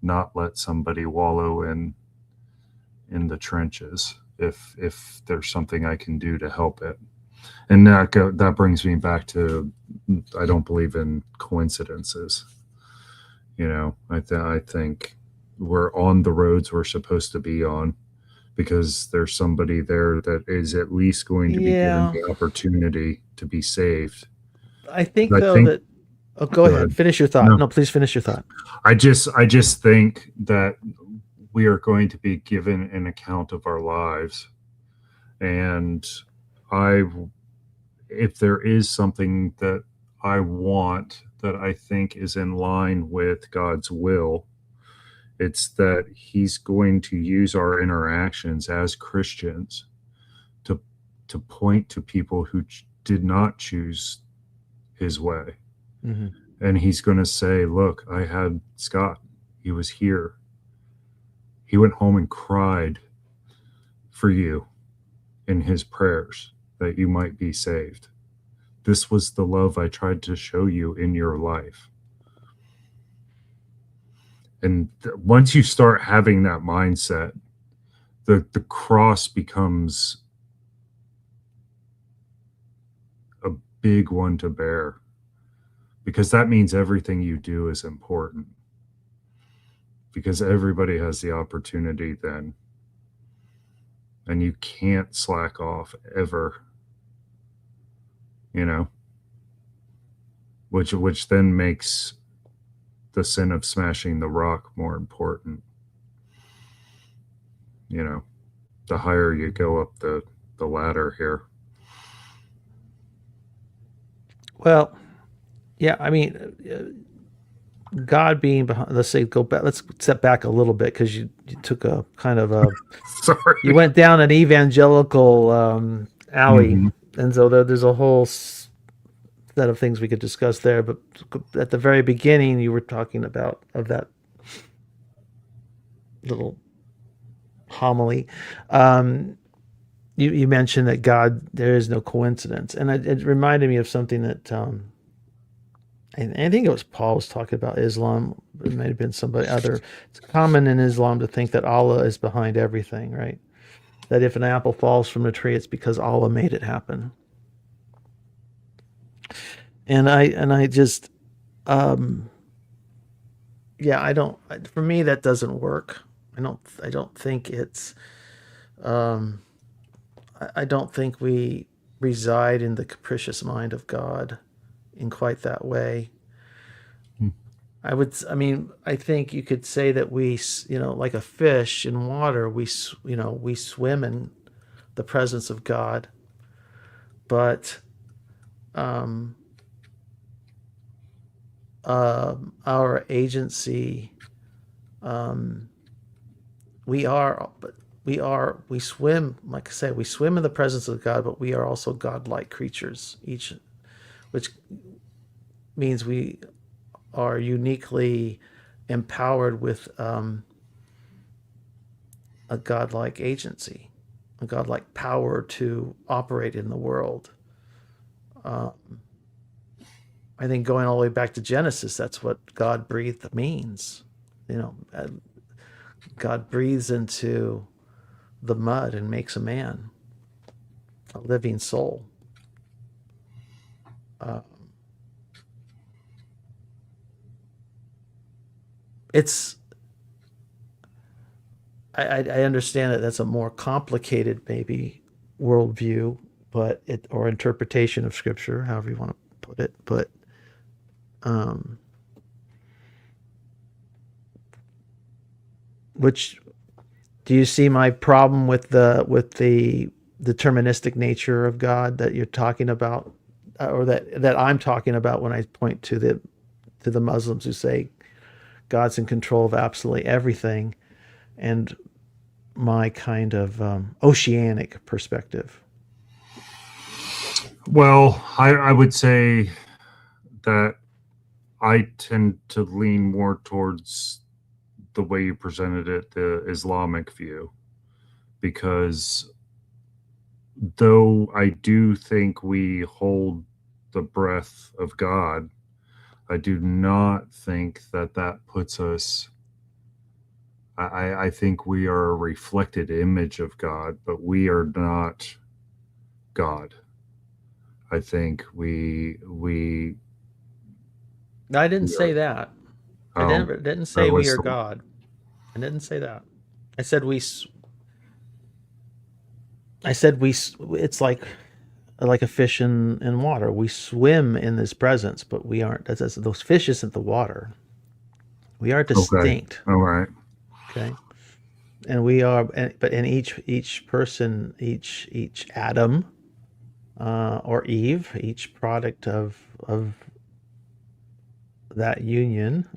not let somebody wallow in the trenches if there's something I can do to help it. And that brings me back to, I don't believe in coincidences. You know, I think we're on the roads we're supposed to be on, because there's somebody there that is at least going to be given the opportunity to be saved. I think that. Oh, go ahead. Finish your thought. No, please finish your thought. I just think that we are going to be given an account of our lives, and if there is something that I want that I think is in line with God's will, it's that He's going to use our interactions as Christians to point to people who did not choose His way. Mm-hmm. And He's going to say, look, I had Scott. He was here. He went home and cried for you in his prayers that you might be saved. This was the love I tried to show you in your life. And once you start having that mindset, the cross becomes a big one to bear, because that means everything you do is important, because everybody has the opportunity then, and you can't slack off ever, you know, which then makes the sin of smashing the rock more important. You know, the higher you go up the ladder here. Well, yeah, I mean, God being behind, let's say, let's step back a little bit, because you took a kind of a, Sorry. you went down an evangelical alley, Mhm. and so there's a whole set of things we could discuss there. But at the very beginning, you were talking about that little homily. You mentioned that God, there is no coincidence, and it reminded me of something that I think it was Paul was talking about Islam. It might have been somebody other. It's common in Islam to think that Allah is behind everything, right? That if an apple falls from a tree, it's because Allah made it happen. And I just, yeah, I don't. For me, that doesn't work. I don't think it's. I don't think we reside in the capricious mind of God in quite that way. I mean, I think you could say that we, like a fish in water, we swim in the presence of God, but our agency, we swim, like I say, we swim in the presence of God, but we are also godlike creatures, which means we are uniquely empowered with a godlike agency, a godlike power to operate in the world. I think going all the way back to Genesis, that's what God breathed means. God breathes into the mud and makes a man, a living soul. I understand that that's a more complicated, maybe, worldview, or interpretation of Scripture, however you want to put it. But which do you see my problem with the deterministic nature of God that you're talking about, or that I'm talking about when I point to the Muslims who say God's in control of absolutely everything, and my kind of oceanic perspective? Well, I would say that I tend to lean more towards the way you presented it, the Islamic view, because though I do think we hold the breath of God, I do not think that puts us. I think we are a reflected image of God, but we are not God. I think we. I didn't say that. I didn't say we are listen. God. I didn't say that. I said we. It's like a fish in water. We swim in this presence, but we aren't. Those fish isn't the water. We are distinct. Okay. All right. Okay. And we are, but in each person, each Adam, or Eve, each product of that union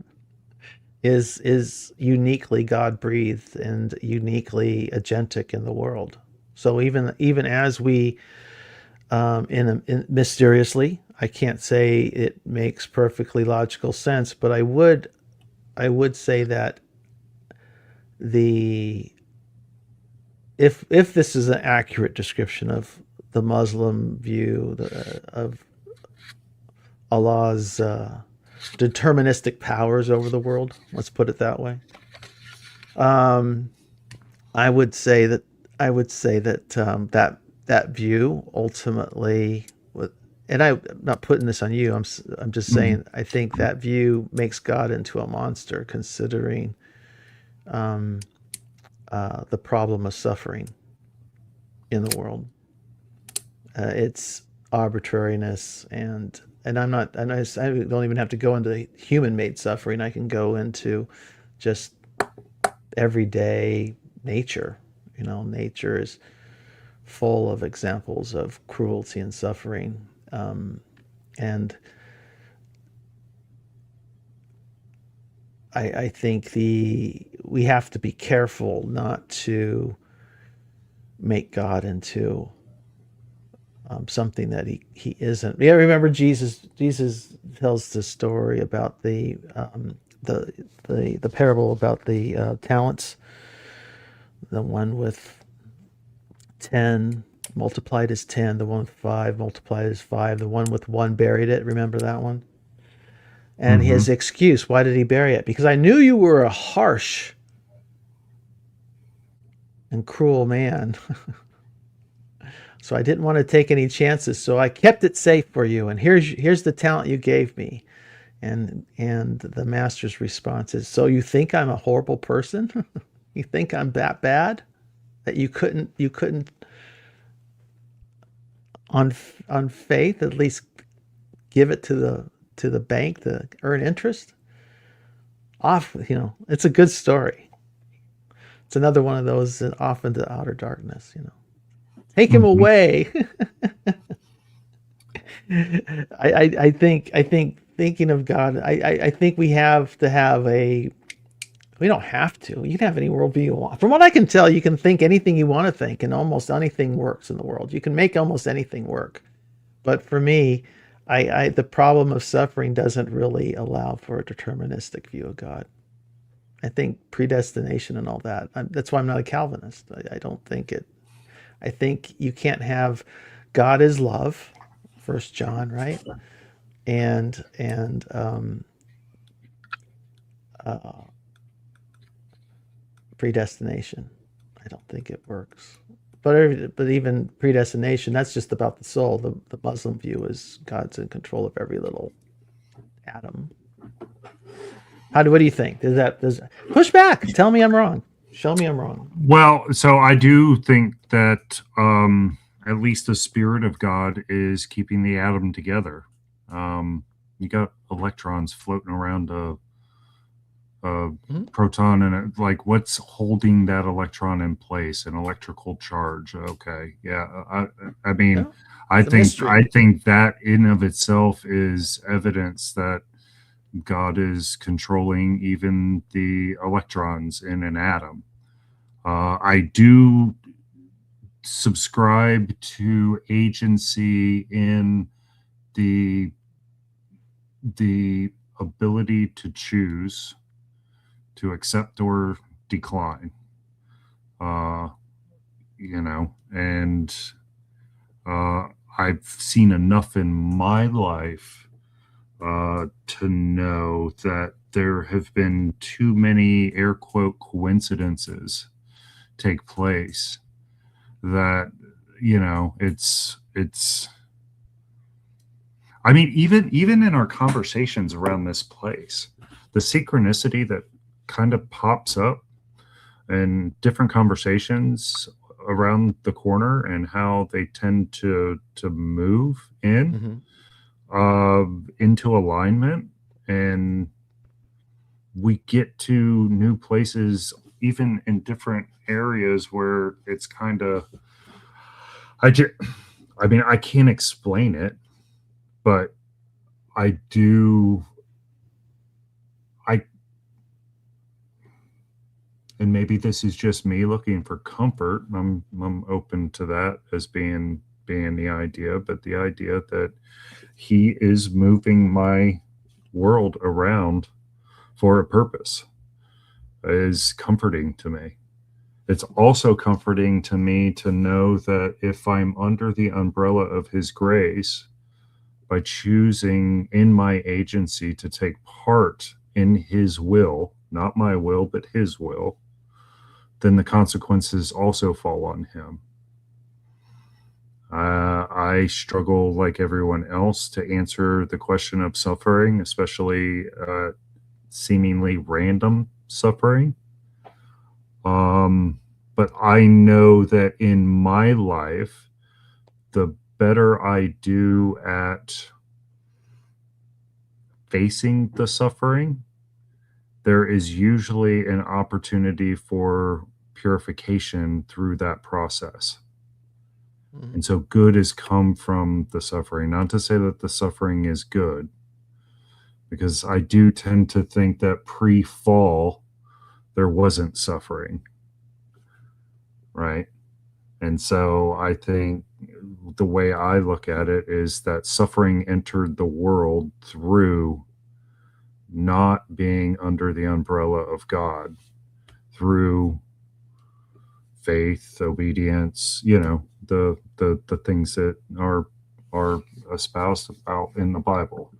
is uniquely God breathed and uniquely agentic in the world. So even as we, mysteriously, I can't say it makes perfectly logical sense, but I would say that the if this is an accurate description of the Muslim view of Allah's deterministic powers over the world, let's put it that way. I would say that that view ultimately, and I'm not putting this on you. I'm just saying I think that view makes God into a monster, considering the problem of suffering in the world. It's arbitrariness, and I don't even have to go into human-made suffering. I can go into just everyday nature. Nature is full of examples of cruelty and suffering, and I think we have to be careful not to make God into something that he isn't. Yeah, remember Jesus tells the story about the parable about the talents. The one with 10 multiplied as 10, the one with 5 multiplied as 5, the one with 1 buried it. Remember that one? And his excuse, why did he bury it? Because I knew you were a harsh and cruel man. So I didn't want to take any chances, so I kept it safe for you. And here's the talent you gave me. And the master's response is, so you think I'm a horrible person? You think I'm that bad that you couldn't on faith at least give it to the bank to earn interest? It's a good story. It's another one of those off into outer darkness, Take him away. I think thinking of God, I think we have to have we don't have to. You can have any worldview you want. From what I can tell, you can think anything you want to think, and almost anything works in the world. You can make almost anything work. But for me, the problem of suffering doesn't really allow for a deterministic view of God. I think predestination and all that. That's why I'm not a Calvinist. I don't think it. I think you can't have God is love, 1 John, right? And predestination. I don't think it works. But even predestination, that's just about the soul. The Muslim view is God's in control of every little atom. What do you think? Does push back? Tell me I'm wrong. Show me I'm wrong. Well, so I do think that at least the spirit of God is keeping the atom together. You got electrons floating around a proton, and like, what's holding that electron in place? An electrical charge. Okay, yeah. I mean, yeah, I think that in of itself is evidence that God is controlling even the electrons in an atom. I do subscribe to agency in the ability to choose, to accept or decline. And I've seen enough in my life to know that there have been too many air quote coincidences take place that, it's I mean, even in our conversations around this place, the synchronicity that kind of pops up in different conversations around the corner and how they tend to move in into alignment, and we get to new places even in different areas where it's kind of I can't explain it, but I do. And maybe this is just me looking for comfort. I'm open to that as being the idea, but the idea that he is moving my world around for a purpose. is comforting to me. It's also comforting to me to know that if I'm under the umbrella of his grace, by choosing in my agency to take part in his will, not my will, but his will, then the consequences also fall on him. I struggle, like everyone else, to answer the question of suffering, especially seemingly random suffering. But I know that in my life, the better I do at facing the suffering, there is usually an opportunity for purification through that process. And so good has come from the suffering. Not to say that the suffering is good, because I do tend to think that pre-fall, there wasn't suffering, right? And so I think the way I look at it is that suffering entered the world through not being under the umbrella of God, through faith, obedience, the things that are espoused about in the Bible,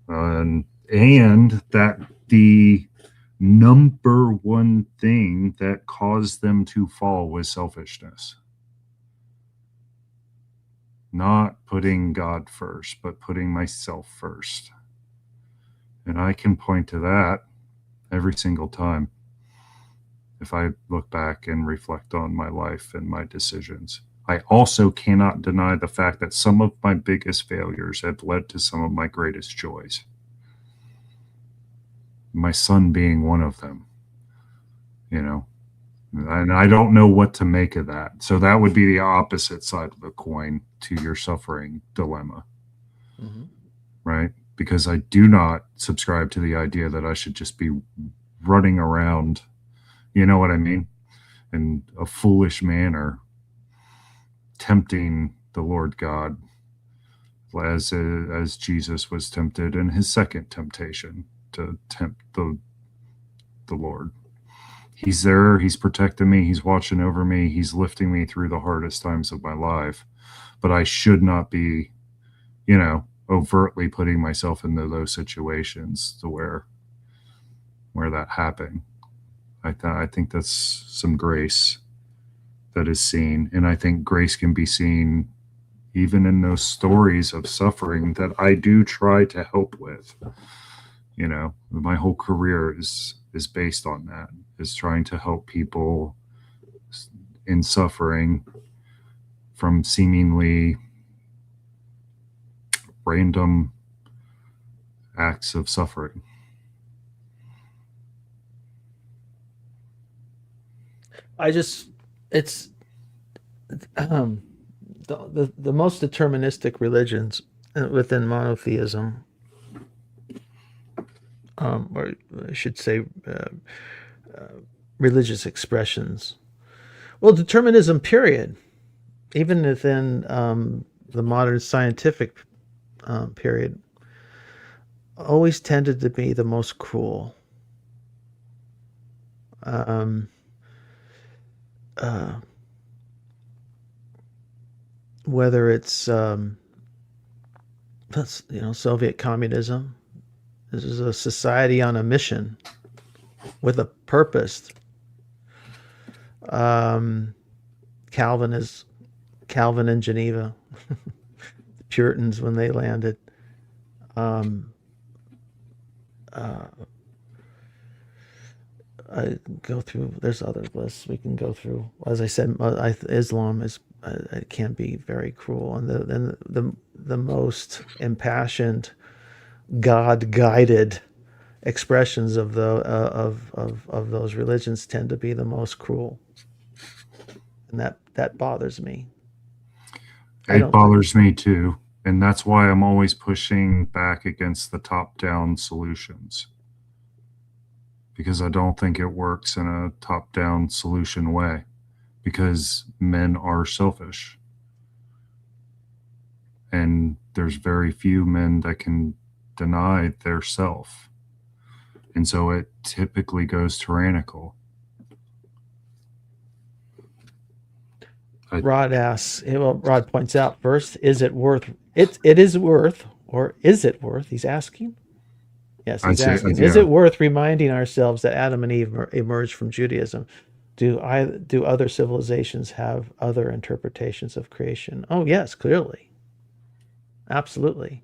and that the number one thing that caused them to fall was selfishness. Not putting God first, but putting myself first. And I can point to that every single time if I look back and reflect on my life and my decisions. I also cannot deny the fact that some of my biggest failures have led to some of my greatest joys. My son being one of them, and I don't know what to make of that. So that would be the opposite side of the coin to your suffering dilemma, right? Because I do not subscribe to the idea that I should just be running around, you know what I mean, in a foolish manner, tempting the Lord God as Jesus was tempted in his second temptation to tempt the Lord. He's there, he's protecting me, he's watching over me, he's lifting me through the hardest times of my life. But I should not be, overtly putting myself into those situations to where that happened. I think that's some grace that is seen. And I think grace can be seen even in those stories of suffering that I do try to help with. My whole career is based on that, is trying to help people in suffering from seemingly random acts of suffering. It's the most deterministic religions within monotheism, or I should say religious expressions. Well, determinism, period. Even within the modern scientific period, always tended to be the most cruel. Whether it's Soviet communism, this is a society on a mission with a purpose. Calvin in Geneva, the Puritans when they landed. I go through. There's other lists we can go through. As I said, Islam is it can be very cruel, and the most impassioned, God-guided expressions of those religions tend to be the most cruel, and that bothers me. It bothers me too, and that's why I'm always pushing back against the top-down solutions, because I don't think it works in a top-down solution way, because men are selfish, and there's very few men that can deny their self. And so it typically goes tyrannical. Rod asks, well, Rod points out first, is it worth it is worth, or is it worth, he's asking? Yes, he's asking, is it worth reminding ourselves that Adam and Eve emerged from Judaism? Do other civilizations have other interpretations of creation? Oh, yes, clearly. Absolutely.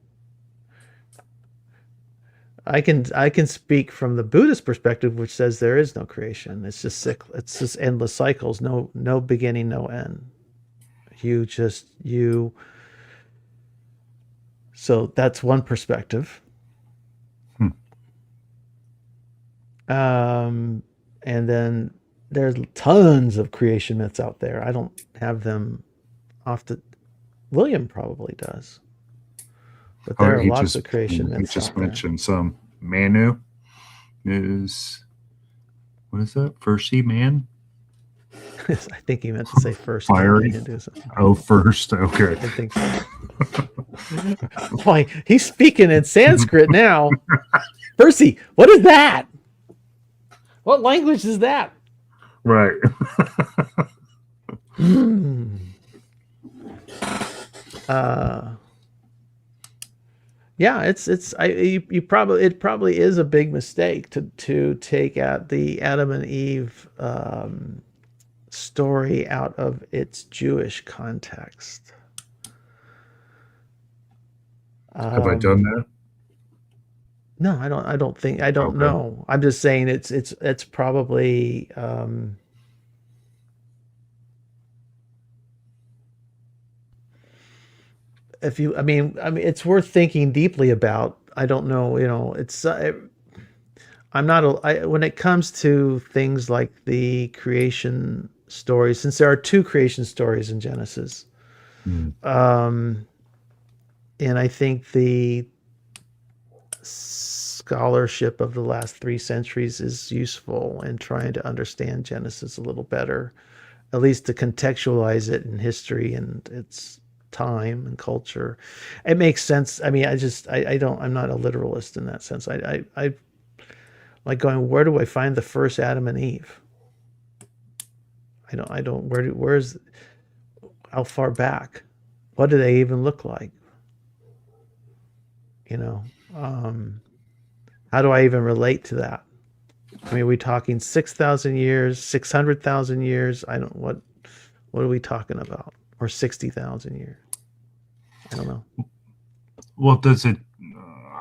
I can speak from the Buddhist perspective, which says there is no creation. It's just endless cycles, no beginning, no end. So that's one perspective. And then there's tons of creation myths out there. I don't have them William probably does. But there are lots of creation myths. He just mentioned some. Manu is, what is that? Firsty man? I think he meant to say first. Fiery. Oh, first. Okay. I think so. Boy, he's speaking in Sanskrit now. Percy, what is that? What language is that? Right. Yeah, it probably is a big mistake to take out the Adam and Eve story out of its Jewish context. Have I done that? No, I don't think. I don't know. I'm just saying it's probably. I mean, it's worth thinking deeply about. I don't know. I'm not. When it comes to things like the creation stories, since there are two creation stories in Genesis, and I think the scholarship of the last 3 centuries is useful in trying to understand Genesis a little better, at least to contextualize it in history and its time and culture. It makes sense. I mean, I'm not a literalist in that sense. I like going, where do I find the first Adam and Eve? Where's how far back? What do they even look like? How do I even relate to that? I mean, are we talking 6,000 years, 600,000 years? What are we talking about? Or 60,000 years? I don't know. Well, does it?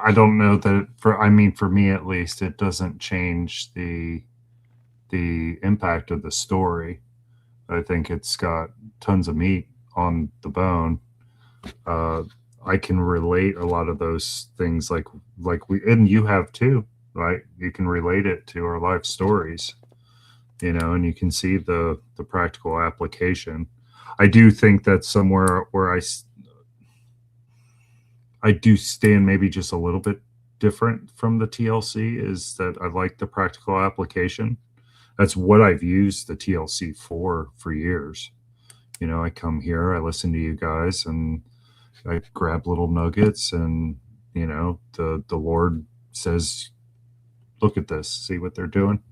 I don't know that for me at least, it doesn't change the impact of the story. I think it's got tons of meat on the bone. I can relate a lot of those things, like and you have too, right? You can relate it to our life stories, and you can see the practical application. I do think that's somewhere where I do stand maybe just a little bit different from the TLC, is that I like the practical application. That's what I've used the TLC for years. I come here, I listen to you guys, and I grab little nuggets, and the Lord says, look at this, see what they're doing.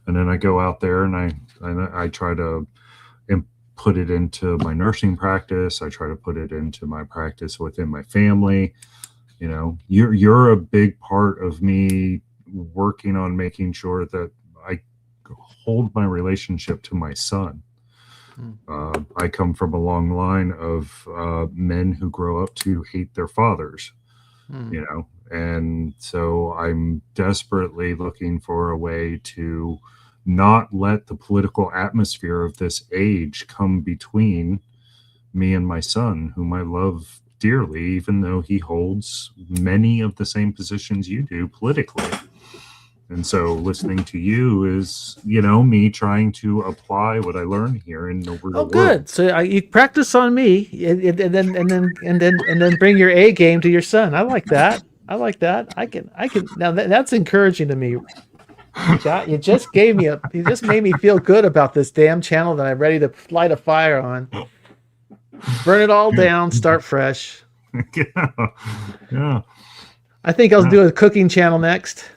And then I go out there and I try to put it into my nursing practice. I try to put it into my practice within my family. You're a big part of me working on making sure that I hold my relationship to my son. I come from a long line of men who grow up to hate their fathers, and so I'm desperately looking for a way to not let the political atmosphere of this age come between me and my son, whom I love dearly, even though he holds many of the same positions you do politically. And so listening to you is, me trying to apply what I learn here in the real world. Good. So you practice on me, and then bring your A game to your son. I like that. I can. Now that's encouraging to me. You just made me feel good about this damn channel that I'm ready to light a fire on. Burn it all down. Start fresh. Yeah. I think I'll do a cooking channel next.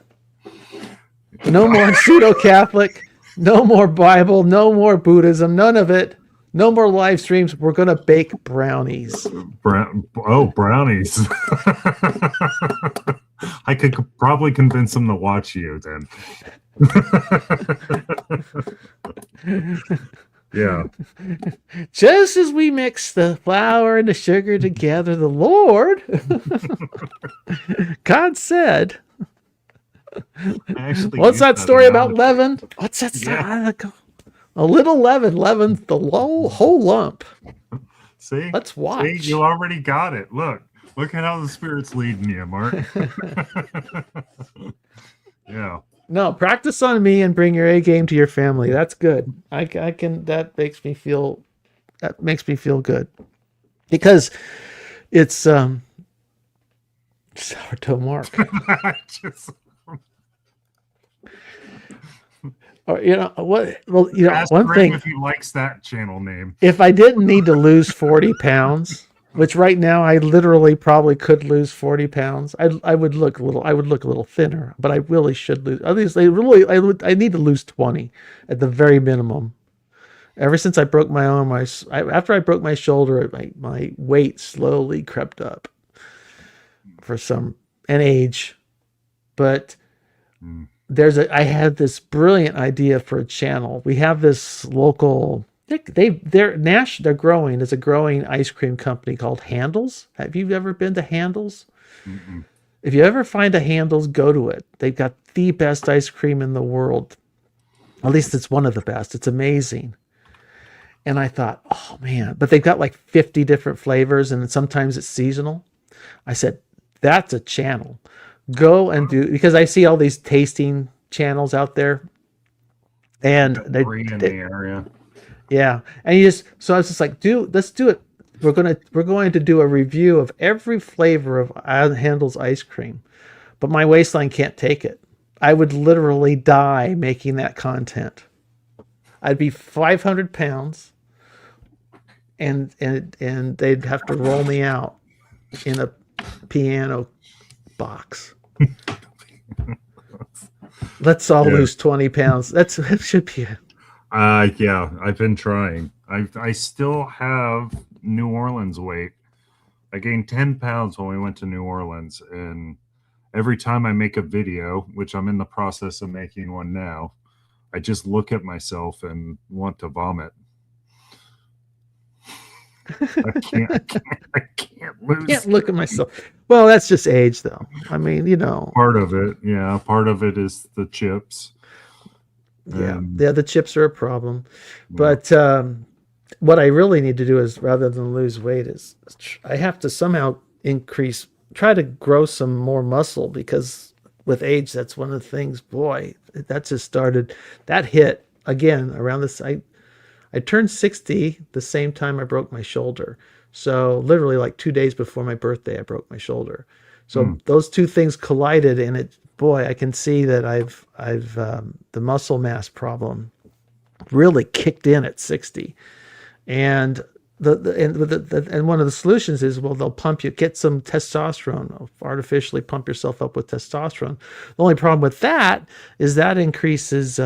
No more pseudo-Catholic. No more Bible. No more Buddhism. None of it. No more live streams. We're going to bake brownies. Brownies. I could probably convince them to watch you then. Yeah. Just as we mix the flour and the sugar together, the Lord, God said, Actually, what's that story about leaven? What's that Yeah. story? A little leaven leavens the whole lump. See? Let's watch. See, you already got it. Look at how the Spirit's leading you, Mark. Yeah. No, practice on me and bring your A game to your family. That's good. I can. That makes me feel good, because it's sourdough Mark. Just Or what? Well, ask one Greg thing. if he likes that channel name. If I didn't need to lose 40 pounds, which right now I literally probably could lose 40 pounds, I would look a little thinner, but I really should lose. At least I need to lose 20 at the very minimum. Ever since I broke my arm, after I broke my shoulder, my weight slowly crept up for an age. But I had this brilliant idea for a channel. We have this local, they're growing. There's a growing ice cream company called Handles. Have you ever been to Handles? Mm-mm. If you ever find a Handles, go to it. They've got the best ice cream in the world. At least it's one of the best. It's amazing. And I thought, oh man, but they've got like 50 different flavors, and sometimes it's seasonal. I said, that's a channel. Go and do, because I see all these tasting channels out there, and Three in the area. yeah, and so I was just like, let's do it. We're going to do a review of every flavor of Handel's ice cream, but my waistline can't take it. I would literally die making that content. I'd be 500 pounds, and they'd have to roll me out in a piano box. Let's all lose 20 pounds. That should be it. Yeah, I've been trying. I still have New Orleans weight. I gained 10 pounds when we went to New Orleans, and every time I make a video, which I'm in the process of making one now, I just look at myself and want to vomit. I can't lose. Can't look at myself. Well, that's just age, though. I mean, Part of it, yeah. Part of it is the chips. Yeah, the chips are a problem. But what I really need to do is, rather than lose weight, is I have to somehow try to grow some more muscle, because with age, that's one of the things. Boy, that just started. That hit again around this. I turned 60 the same time I broke my shoulder. So literally like 2 days before my birthday, I broke my shoulder. So those two things collided, and I can see that I've the muscle mass problem really kicked in at 60. And and one of the solutions is, well, they'll get some testosterone, artificially pump yourself up with testosterone. The only problem with that is that increases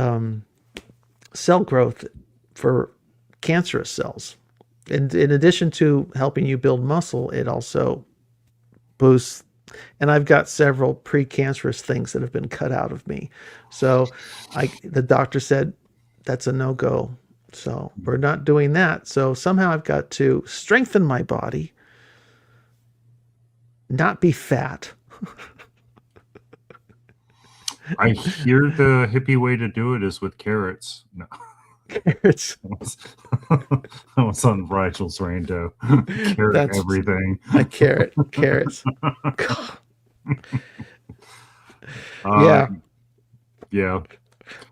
cell growth for cancerous cells. And in addition to helping you build muscle, it also boosts. And I've got several precancerous things that have been cut out of me. So the doctor said that's a no-go. So we're not doing that. So somehow I've got to strengthen my body, not be fat. I hear the hippie way to do it is with carrots. No. Carrots. I was on Rigel's Rando. Carrot everything. Carrots. Yeah.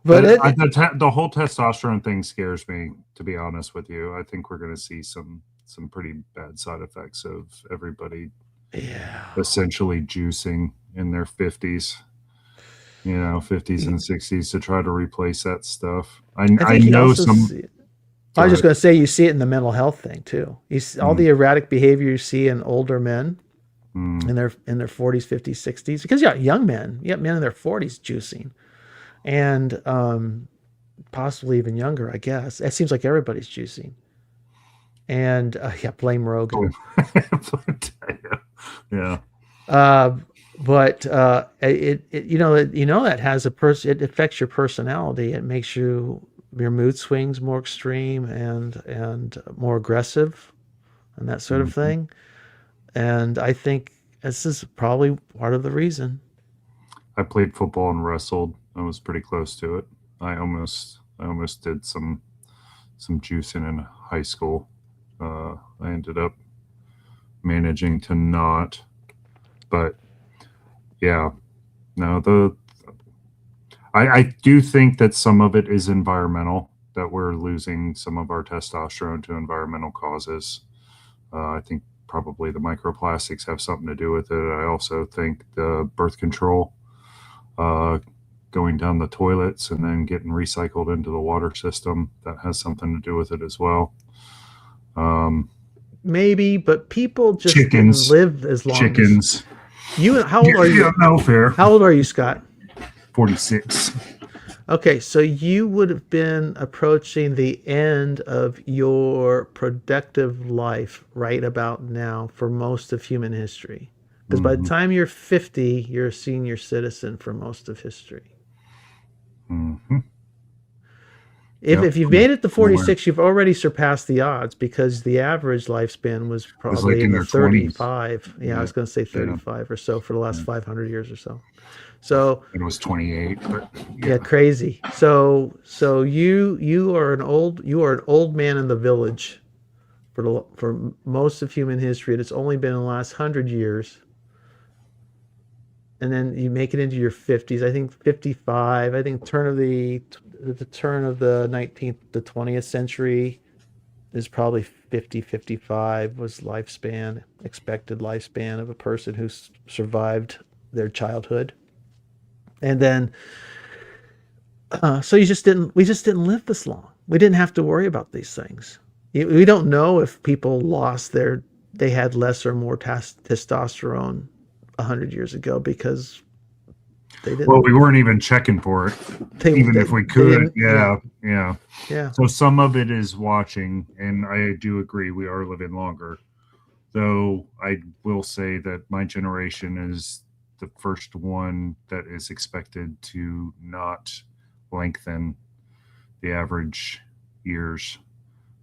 But the whole testosterone thing scares me, to be honest with you. I think we're going to see some pretty bad side effects of everybody essentially juicing in their 50s. 50s and 60s to try to replace that stuff. I know some. I was just going to say, you see it in the mental health thing too. You see all the erratic behavior you see in older men in their 40s, 50s, 60s. Because you got young men, you got men in their 40s juicing, and possibly even younger, I guess. It seems like everybody's juicing. And yeah, blame Rogan. Yeah. But that has it affects your personality. It makes your mood swings more extreme and more aggressive and that sort of thing. And I think this is probably part of the reason. I played football and wrestled. I was pretty close to it. I almost did some juicing in high school. I ended up managing to not, but yeah, no, I do think that some of it is environmental, that we're losing some of our testosterone to environmental causes. I think probably the microplastics have something to do with it. I also think the birth control, going down the toilets and then getting recycled into the water system, that has something to do with it as well. Maybe, but people just Chickens. didn't live as long. Chickens. How old are you? Yeah, no fair. How old are you, Scott? 46. Okay, so you would have been approaching the end of your productive life right about now for most of human history. Because by the time you're 50, you're a senior citizen for most of history. Mm-hmm. If you've made it to 46, you've already surpassed the odds, because the average lifespan was probably like in their 35. 20s. Yeah, I was going to say 35 or so for the last 500 years or so. So It was 28, but yeah, crazy. So you are an old man in the village for most of human history. And it's only been in the last 100 years. And then you make it into your 50s. I think 55. I think the turn of the 19th to 20th century is probably 50, 55 was expected lifespan of a person who survived their childhood. And then, we just didn't live this long. We didn't have to worry about these things. We don't know if people they had less or more testosterone 100 years ago, because they didn't. Well, we weren't even checking for it, if we could. Yeah. So some of it is watching, and I do agree we are living longer. Though I will say that my generation is the first one that is expected to not lengthen the average years.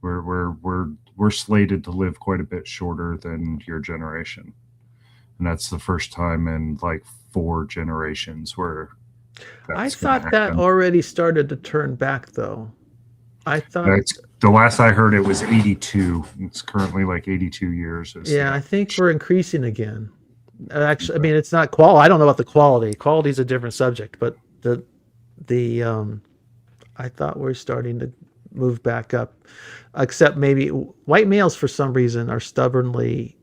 We're slated to live quite a bit shorter than your generation. And that's the first time in like 4 generations where I thought that already started to turn back, though. I thought the last I heard it was 82. It's currently like 82 years. I think we're increasing again. Actually, I mean, it's not I don't know about the quality. Quality is a different subject, but I thought we're starting to move back up. Except maybe white males, for some reason, are stubbornly.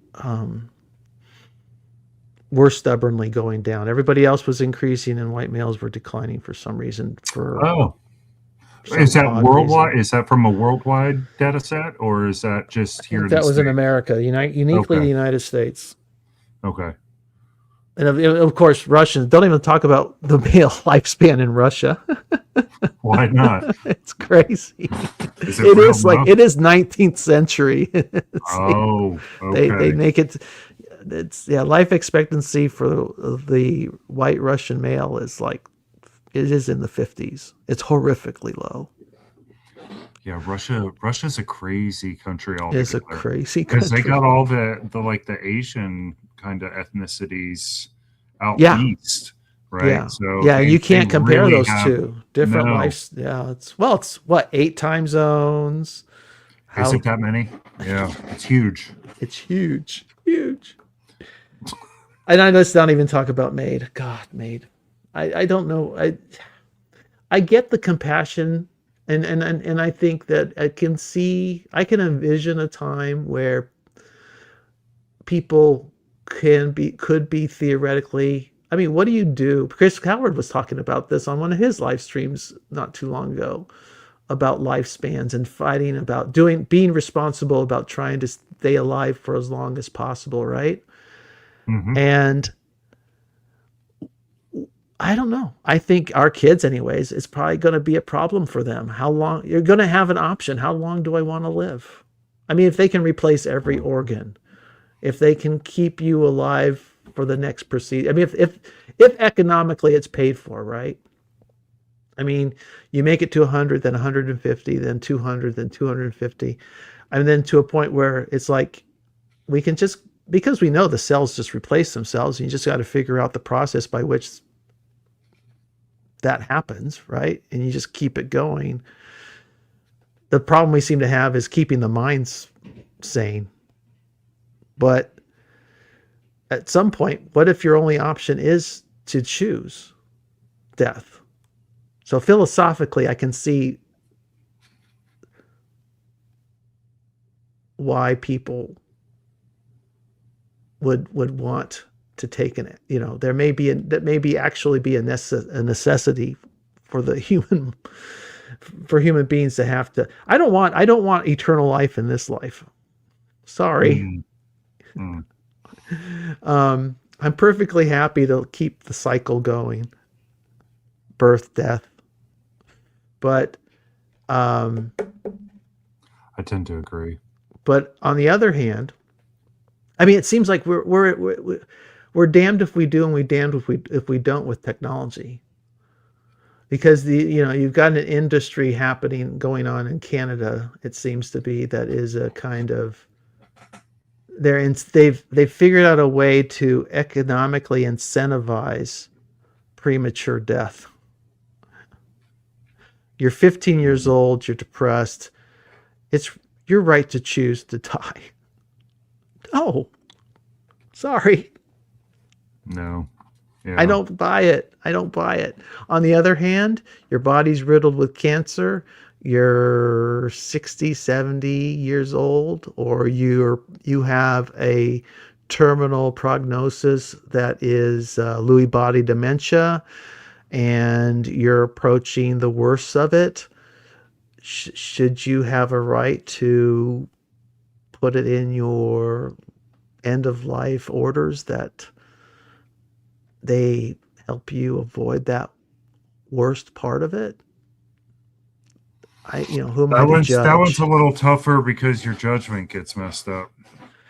We're stubbornly going down. Everybody else was increasing, and white males were declining for some reason. Is that worldwide? Is that from a worldwide data set, or is that just here? That was in America, uniquely the United States. Okay. And of course, Russians don't even talk about the male lifespan in Russia. Why not? It's crazy. It is 19th century. Okay. They make it. Life expectancy for the white Russian male is it is in the 50s. It's horrifically low. Yeah, Russia's a crazy country altogether. It's a crazy country. Because they got all the Asian kind of ethnicities out east, right? Yeah. So you can't compare really those two. Different lives. Yeah, it's what, 8 time zones? Is it that many? Yeah, it's huge. It's huge. And let's not even talk about MAID. God, MAID. I don't know. I get the compassion, and I think that I can envision a time where people could be theoretically. I mean, what do you do? Chris Howard was talking about this on one of his live streams not too long ago, about lifespans and fighting about being responsible about trying to stay alive for as long as possible, right? Mm-hmm. And I don't know. I think our kids, anyways, it's probably going to be a problem for them. How long you're going to have an option? How long do I want to live? I mean, if they can replace every organ, if they can keep you alive for the next procedure. I mean, if economically it's paid for, right? I mean, you make it to 100, then 150, then 200, then 250, and then to a point where it's like we can just, because we know the cells just replace themselves, you just got to figure out the process by which that happens, right? And you just keep it going. The problem we seem to have is keeping the minds sane. But at some point, what if your only option is to choose death? So philosophically, I can see why people would want to take an, there may be that may be actually be a necessity for the human beings to have to. I don't want eternal life in this life. Sorry. I'm perfectly happy to keep the cycle going, birth, death. But I tend to agree. But on the other hand, I mean, it seems like we're damned if we do and we damned if we don't with technology. Because you've got an industry going on in Canada, it seems to be, that is a kind of, they've figured out a way to economically incentivize premature death. You're 15 years old, you're depressed. It's your right to choose to die. No. Sorry. No. Yeah. I don't buy it. On the other hand, your body's riddled with cancer. You're 60, 70 years old, or you have a terminal prognosis that is Lewy body dementia, and you're approaching the worst of it. Should you have a right to put it in your end of life orders that they help you avoid that worst part of it? Who am I to judge? That one's a little tougher because your judgment gets messed up,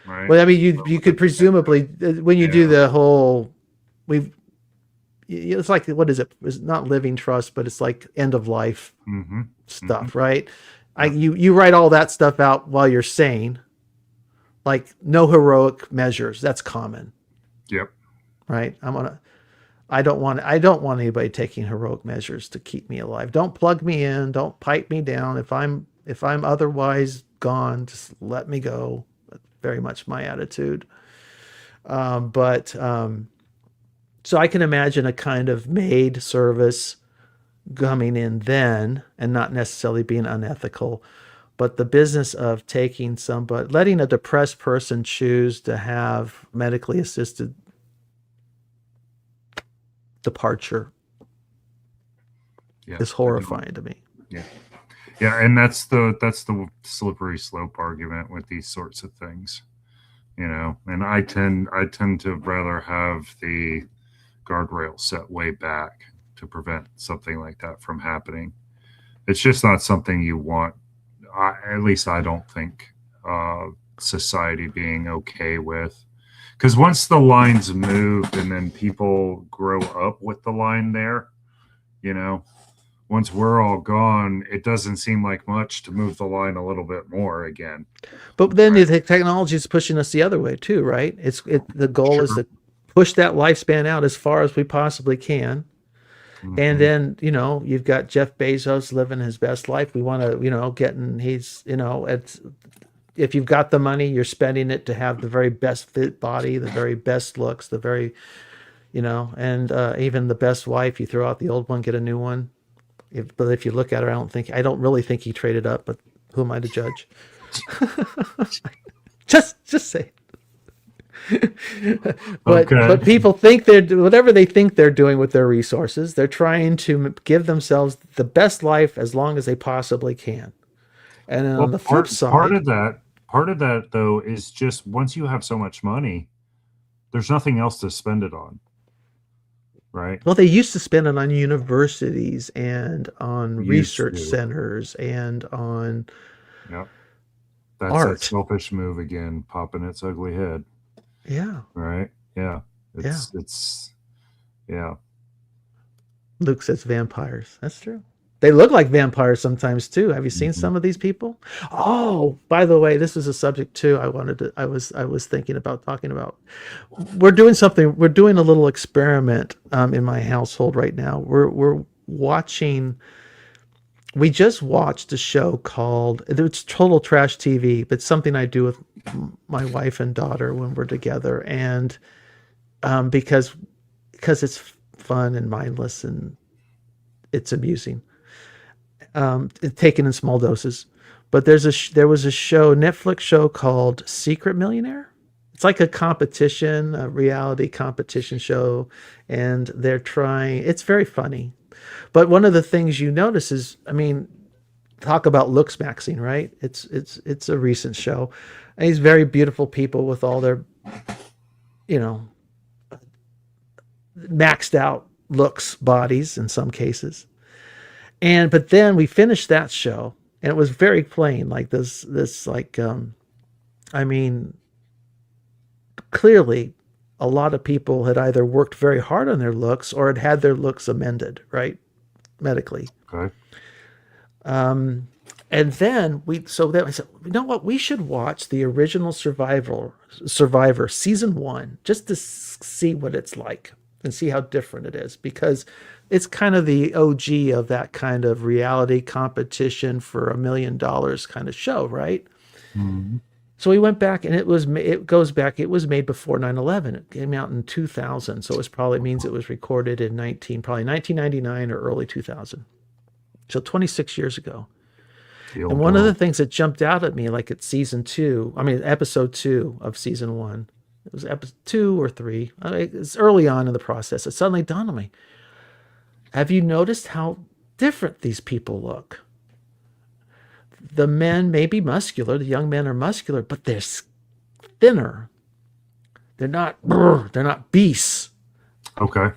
right? Well, I mean, you could presumably, when you do the whole, it's like, what is it? It's not living trust, but it's like end of life stuff, right? You write all that stuff out while you're sane, like no heroic measures. That's common. Yep. Right. I don't want anybody taking heroic measures to keep me alive. Don't plug me in. Don't pipe me down. If I'm otherwise gone, just let me go. That's very much my attitude. So I can imagine a kind of maid service coming in then, and not necessarily being unethical, but the business of letting a depressed person choose to have medically assisted departure is horrifying to me. Yeah, and that's the slippery slope argument with these sorts of things, and I tend to rather have the guardrail set way back to prevent something like that from happening. It's just not something you want. At least I don't think society being okay with. Because once the line's moved and then people grow up with the line there, once we're all gone, it doesn't seem like much to move the line a little bit more again. But then the technology is pushing us the other way too, right? The goal is to push that lifespan out as far as we possibly can. Mm-hmm. And then, you've got Jeff Bezos living his best life. We want to, if you've got the money, you're spending it to have the very best fit body, the very best looks, the very, and even the best wife. You throw out the old one, get a new one. But if you look at her, I don't really think he traded up, but who am I to judge? just say it. But people think whatever they think they're doing with their resources, they're trying to give themselves the best life as long as they possibly can. And then on the flip side, part of that though is just once you have so much money, there's nothing else to spend it on. right? Well, they used to spend it on universities and on Used research to. centers and on Yep. That's that art. selfish move again, popping its ugly head, Yeah, right? Yeah. yeah. It's yeah. Luke says vampires. That's true. They look like vampires sometimes too. Have you seen Mhm. some of these people? Oh, by the way, this is a subject too. I was thinking about talking about. We're doing something. We're doing a little experiment in my household right now. We're watching. We just watched a show called. It's total trash TV, but something I do with my wife and daughter when we're together, and because it's fun and mindless and it's amusing. Taken in small doses. But there was a show, Netflix show called Secret Millionaire. It's like a competition, a reality competition show, and they're trying. It's very funny, but one of the things you notice is, I mean, talk about looks maxing, right? It's a recent show, and these very beautiful people with all their, you know, maxed out looks, bodies in some cases. But then we finished that show, and it was very plain, like this like I mean, clearly a lot of people had either worked very hard on their looks or had their looks amended, right? Medically. Okay. And then I said, you know what? We should watch the original Survivor season 1 just to see what it's like and see how different it is, because it's kind of the OG of that kind of reality competition for $1 million kind of show, right? Mhm. So we went back, and it was made before 9/11. It came out in 2000, so it means it was recorded in 1999 or early 2000. So 26 years ago. The And old one of the world. things that jumped out at me, like at episode 2 of season 1, it was episode 2 or 3. It's early on in the process. It suddenly dawned on me. Have you noticed how different these people look? The men may be muscular. The young men are muscular, but they're thinner. They're not beasts, Okay.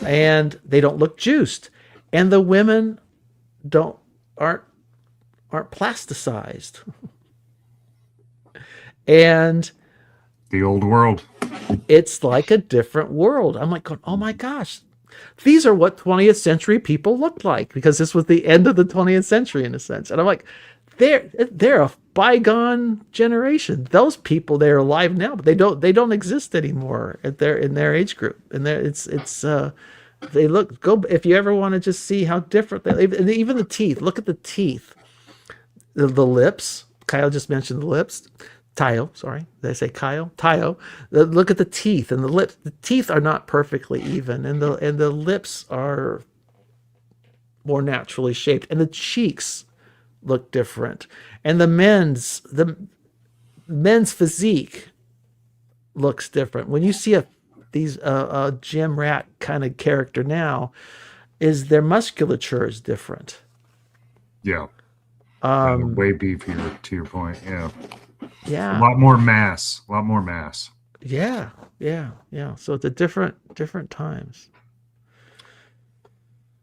and they don't look juiced. And the women aren't plasticized. And The old world. it's like a different world. I'm like going, oh my gosh, these are what 20th century people looked like, because this was the end of the 20th century in a sense. And I'm like, they're a bygone generation. Those people, they're alive now, but they don't exist anymore in their age group. And they go if you ever want to just see how different and even the teeth. Look at the teeth, the lips. Kyle just mentioned the lips. Tayo, sorry, did I say Kyle? Tayo. Look at the teeth and the lips. The teeth are not perfectly even, and the lips are more naturally shaped, and the cheeks look different, and the men's physique looks different. When you see a gym rat kind of character now, is their musculature is different. Yeah. Way beefier, to your point. Yeah. Yeah. A lot more mass. A lot more mass. Yeah. So it's a different times.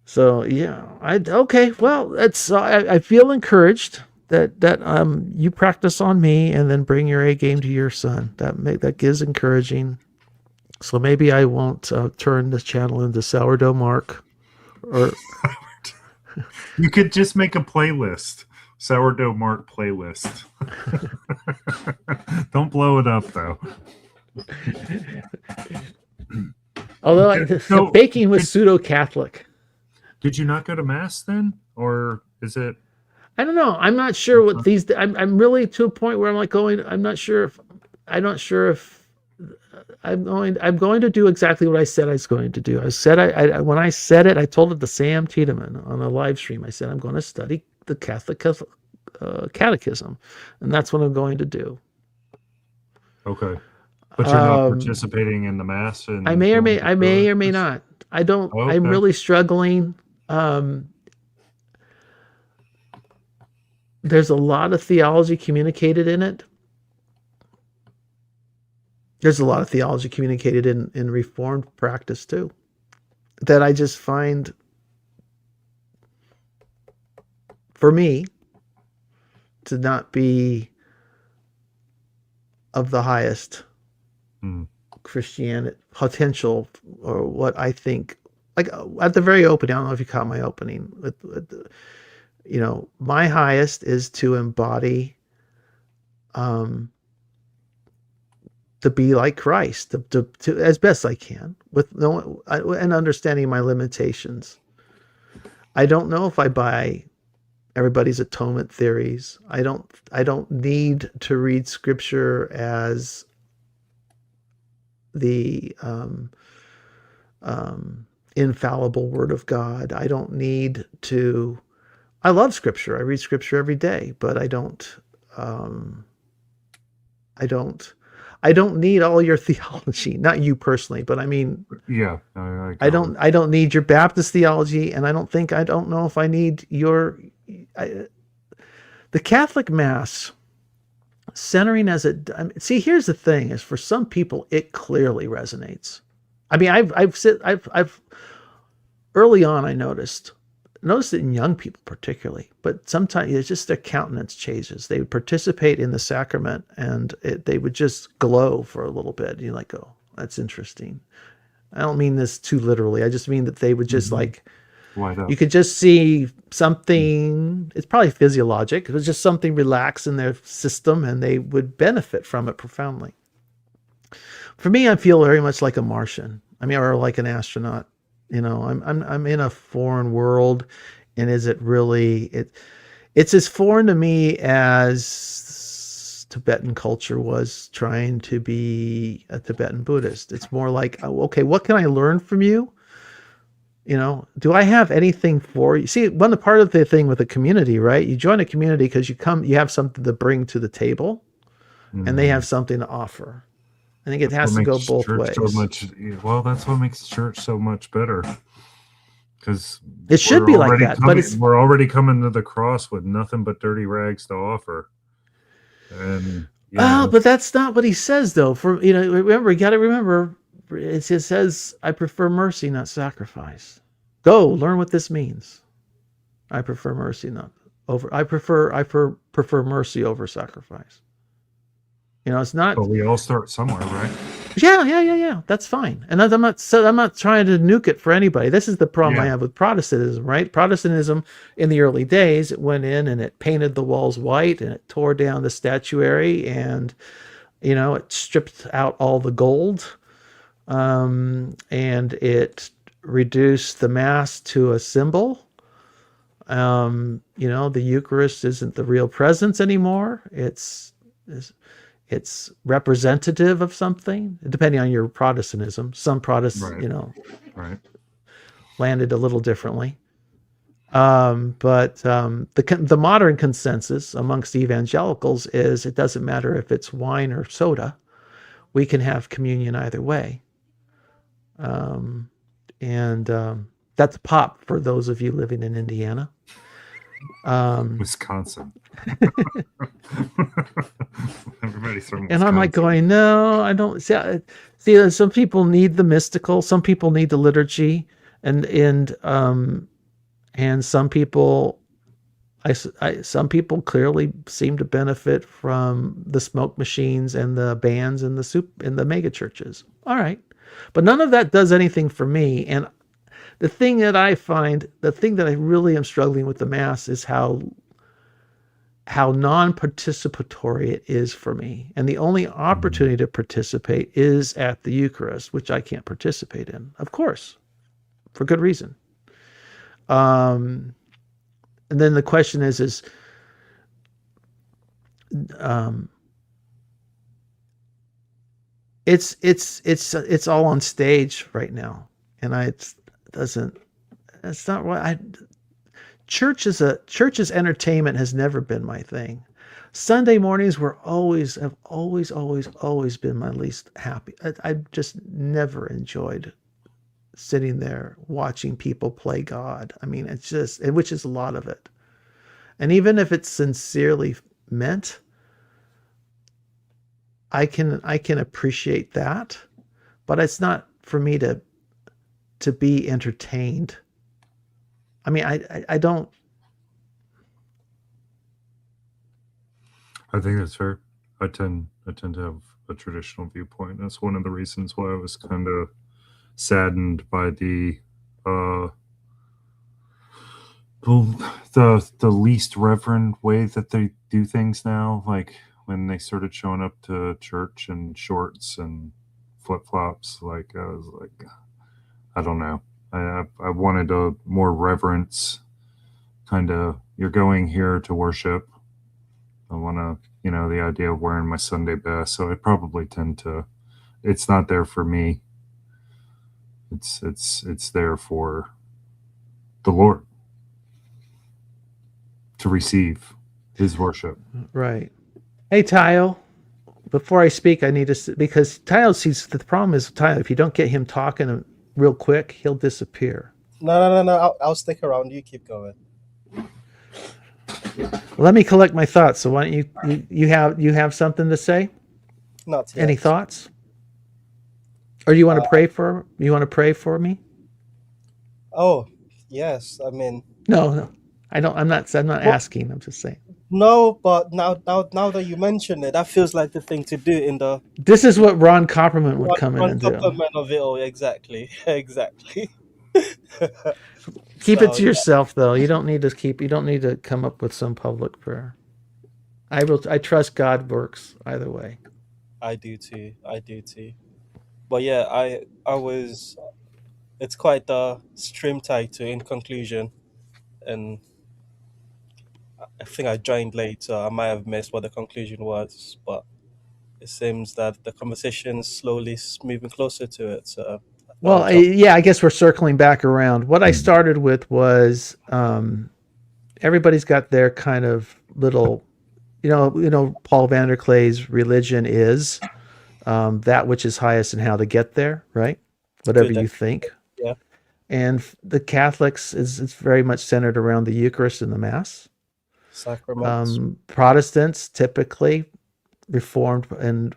So yeah, okay. Well, that's I feel encouraged that you practice on me and then bring your A game to your son. That is encouraging. So maybe I won't turn this channel into Sourdough Mark, or You could just make a playlist. Sourdough Mark playlist. Don't blow it up though. although So- baking was pseudo-Catholic. Did you not go to mass then, or is it? I don't know. I'm not sure what these. I'm really to a point where I'm like going. I'm not sure if I'm going to do exactly what I said I was going to do. I said when I said it, I told it to Sam Tiedemann on a live stream. I said I'm going to study the Catholic Catechism, and that's what I'm going to do. Okay, but you're not participating in the mass, and I may or may not. I don't. Oh, I'm okay. really struggling. There's a lot of theology communicated in it. There's a lot of theology communicated in Reformed practice too. that I just find, for me, to not be of the highest Mm. Christianity potential, or what I think, like at the very opening, I don't know if you caught my opening my highest is to embody, um to be like Christ, to as best I can, with and understanding my limitations. I don't know if I buy everybody's atonement theories. I don't need to read scripture as the infallible word of God. I don't need to. I love scripture. I read scripture every day, but I don't. I don't. I don't need all your theology. Not you personally, but I mean, Yeah, I don't. I don't need your Baptist theology, and I don't know if I need your. The Catholic Mass, centering as a. See, here's the thing: is for some people it clearly resonates. I mean, I've early on I noticed it in young people particularly, but sometimes it's just their countenance changes. They would participate in the sacrament and they would just glow for a little bit. You're like, oh, that's interesting. I don't mean this too literally. I just mean that they would just like, light up. you could just see something, it's probably physiologic. It was just something relaxed in their system and they would benefit from it profoundly. For me, I feel very much like a Martian. I mean, or like an astronaut. I'm in a foreign world, and is it really it's as foreign to me as Tibetan culture was trying to be a Tibetan Buddhist. It's more like, oh, okay, what can I learn from you? Do I have anything for you? See, part of the thing with a community, right? You join a community because you have something to bring to the table, and they have something to offer. I think it has to go both ways. That's what makes church so much better. Because it should be like that, but we're already coming to the cross with nothing but dirty rags to offer. And but that's not what he says, though. Remember, you got to remember, it says, "I prefer mercy, not sacrifice." Go learn what this means. I prefer mercy, I prefer mercy over sacrifice. It's not. But we all start somewhere, right? Yeah. That's fine. And I'm not trying to nuke it for anybody. This is the problem I have with Protestantism, right? Protestantism in the early days, it went in and it painted the walls white and it tore down the statuary and, it stripped out all the gold, and it reduced the Mass to a symbol. The Eucharist isn't the real presence anymore. It's representative of something, depending on your Protestantism. Some Protestants, right, landed a little differently. But the modern consensus amongst evangelicals is it doesn't matter if it's wine or soda. We can have communion either way. That's pop for those of you living in Indiana. Wisconsin. Everybody's from Wisconsin. And I'm like going, no, I don't see. Some people need the mystical, some people need the liturgy, and some people, some people clearly seem to benefit from the smoke machines and the bands and the mega churches. All right, but none of that does anything for me. And the thing that I really am struggling with the Mass is how non-participatory it is for me. And the only opportunity to participate is at the Eucharist, which I can't participate in, of course, for good reason. And then the question is it's all on stage right now. And church's entertainment has never been my thing. Sunday mornings have always been my least happy. I just never enjoyed sitting there watching people play God. I mean, which is a lot of it. And even if it's sincerely meant, I can appreciate that, but it's not for me to to be entertained. I mean, I don't. I think that's fair. I tend to have a traditional viewpoint. That's one of the reasons why I was kind of saddened by uh the least reverent way that they do things now. Like when they started showing up to church in shorts and flip flops. Like I was like, I don't know. I wanted a more reverence. Kind of, you're going here to worship. I want to, the idea of wearing my Sunday best. So I probably tend to. It's not there for me. It's there for the Lord to receive His worship. Right. Hey, Tyle. Before I speak, I need to, because Tyle sees the problem is Tyle. If you don't get him talking real quick, he'll disappear. No. I'll stick around. You keep going. Let me collect my thoughts. So why don't you have something to say? Not yet. Any thoughts? Or do you want to pray for? You want to pray for me? Oh, yes. I mean, No. I don't. I'm not asking. I'm just saying. no, but now that you mention it, that feels like the thing to do in the This is what Ron Copperman would come in and do. compliment of it all. Exactly. Exactly. Keep it to So, yourself, though. You don't need to come up with some public prayer. I trust God works either way. I do too. But yeah, I was. It's quite the stream title in conclusion, and I think I joined late, so I might have missed what the conclusion was. But it seems that the conversation is slowly moving closer to it. So I thought Well, I'd jump. I guess we're circling back around. What I started with was everybody's got their kind of little, Paul Vanderklay's religion is that which is highest and how to get there, right? Whatever Good. you think. Yeah. And the Catholics it's very much centered around the Eucharist and the Mass. Sacraments. Protestants typically Reformed and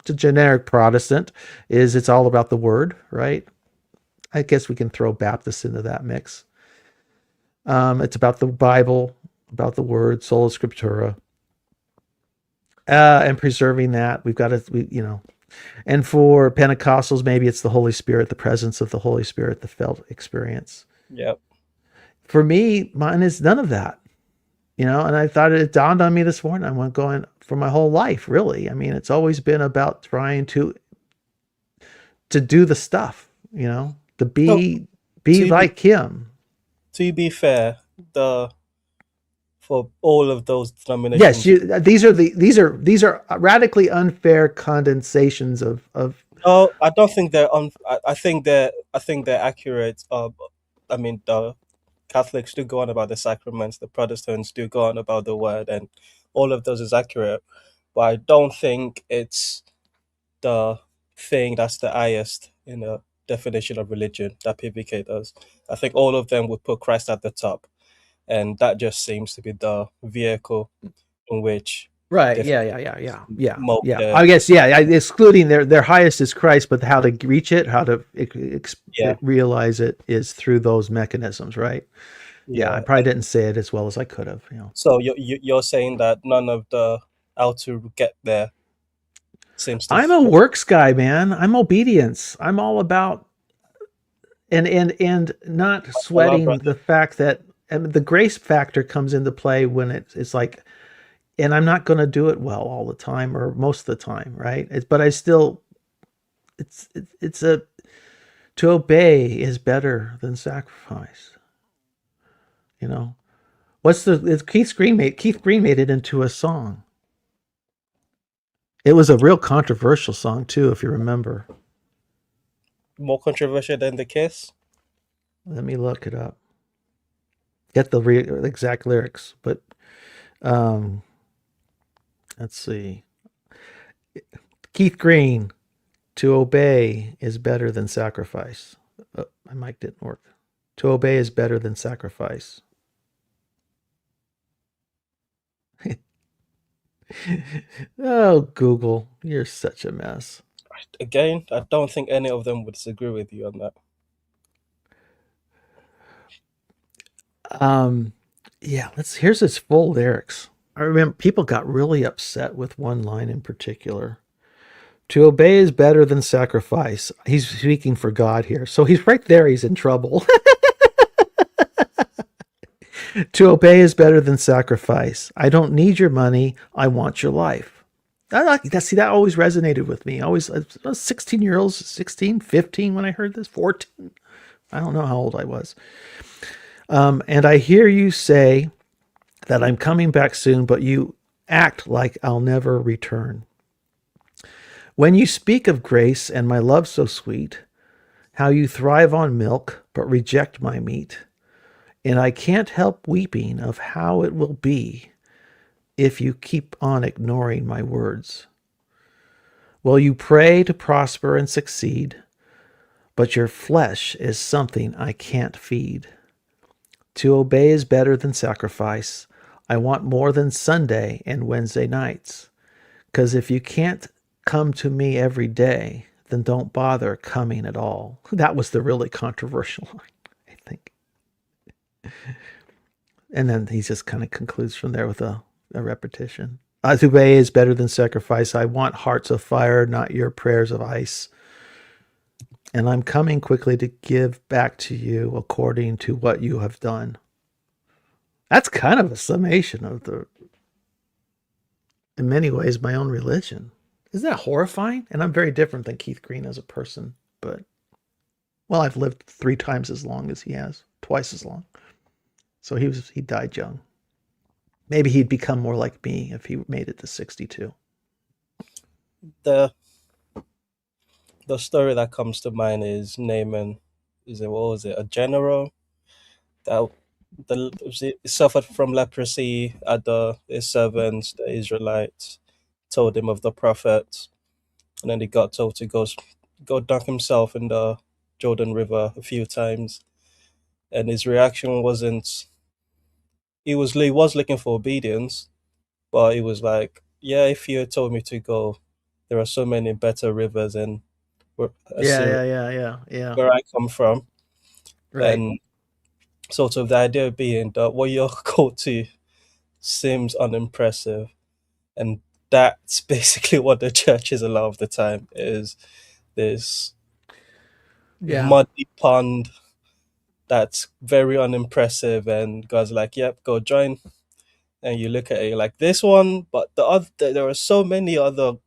to generic Protestant is it's all about the Word, right? I guess we can throw Baptists into that mix. It's about the Bible, about the Word, sola scriptura, and preserving that. We've got to, and for Pentecostals, maybe it's the Holy Spirit, the presence of the Holy Spirit, the felt experience. Yep. For me, mine is none of that, and I thought it dawned on me this morning. I went going for my whole life, really. I mean, it's always been about trying to do the stuff, to be like him. To be fair, for all of those denominations. Yes, these are radically unfair condensations of. Oh, I don't think they're I think they're accurate. I mean, the Catholics do go on about the sacraments, the Protestants do go on about the Word, and all of those is accurate. But I don't think it's the thing that's the highest in the definition of religion that PBK does. I think all of them would put Christ at the top, and that just seems to be the vehicle in which. Right. Yeah. I guess, excluding their highest is Christ, but how to reach it, how to realize it is through those mechanisms, right? Yeah, I probably didn't say it as well as I could have. So you're saying that none of the how to get there seems to. I'm a works guy, man. I'm obedience. I'm all about and not sweating the fact that the grace factor comes into play when it's like. And I'm not going to do it well all the time or most of the time, right? But I still, to obey is better than sacrifice. Keith Green made it into a song. It was a real controversial song too, if you remember. More controversial than the Kiss? Let me look it up. Get the exact lyrics, but let's see. Keith Green, to obey is better than sacrifice. Oh, my mic didn't work. To obey is better than sacrifice. Oh, Google, you're such a mess. Again, I don't think any of them would disagree with you on that. Yeah, here's his full lyrics. I remember people got really upset with one line in particular. To obey is better than sacrifice. He's speaking for God here. So he's right there, he's in trouble. To obey is better than sacrifice. I don't need your money. I want your life. I like that. See, that always resonated with me. I was 16-year-olds, 16, 15 when I heard this, 14. I don't know how old I was. And I hear you say that I'm coming back soon, but you act like I'll never return. When you speak of grace and my love so sweet, how you thrive on milk, but reject my meat, and I can't help weeping of how it will be if you keep on ignoring my words. Well, you pray to prosper and succeed, but your flesh is something I can't feed. To obey is better than sacrifice. I want more than Sunday and Wednesday nights. 'Cause if you can't come to me every day, then don't bother coming at all. That was the really controversial line, I think. And then he just kind of concludes from there with a repetition. To obey is better than sacrifice. I want hearts of fire, not your prayers of ice. And I'm coming quickly to give back to you according to what you have done. That's kind of a summation of in many ways, my own religion. Isn't that horrifying? And I'm very different than Keith Green as a person, but, well, I've lived 3 times as long as he has, twice as long. So he died young. Maybe he'd become more like me if he made it to 62. The story that comes to mind is Naaman. What was it? A general that suffered from leprosy. His servants, the Israelites, told him of the prophet, and then he got told to go dunk himself in the Jordan River a few times, and his reaction wasn't. He was looking for obedience, but he was like, "Yeah, if you had told me to go, there are so many better rivers and where I come from." Right. And sort of the idea being that what you're called to seems unimpressive, and that's basically what the church is a lot of the time, is this muddy pond that's very unimpressive, and God's like, "Yep, go join." And you look at it, you're like, this one, but there are so many other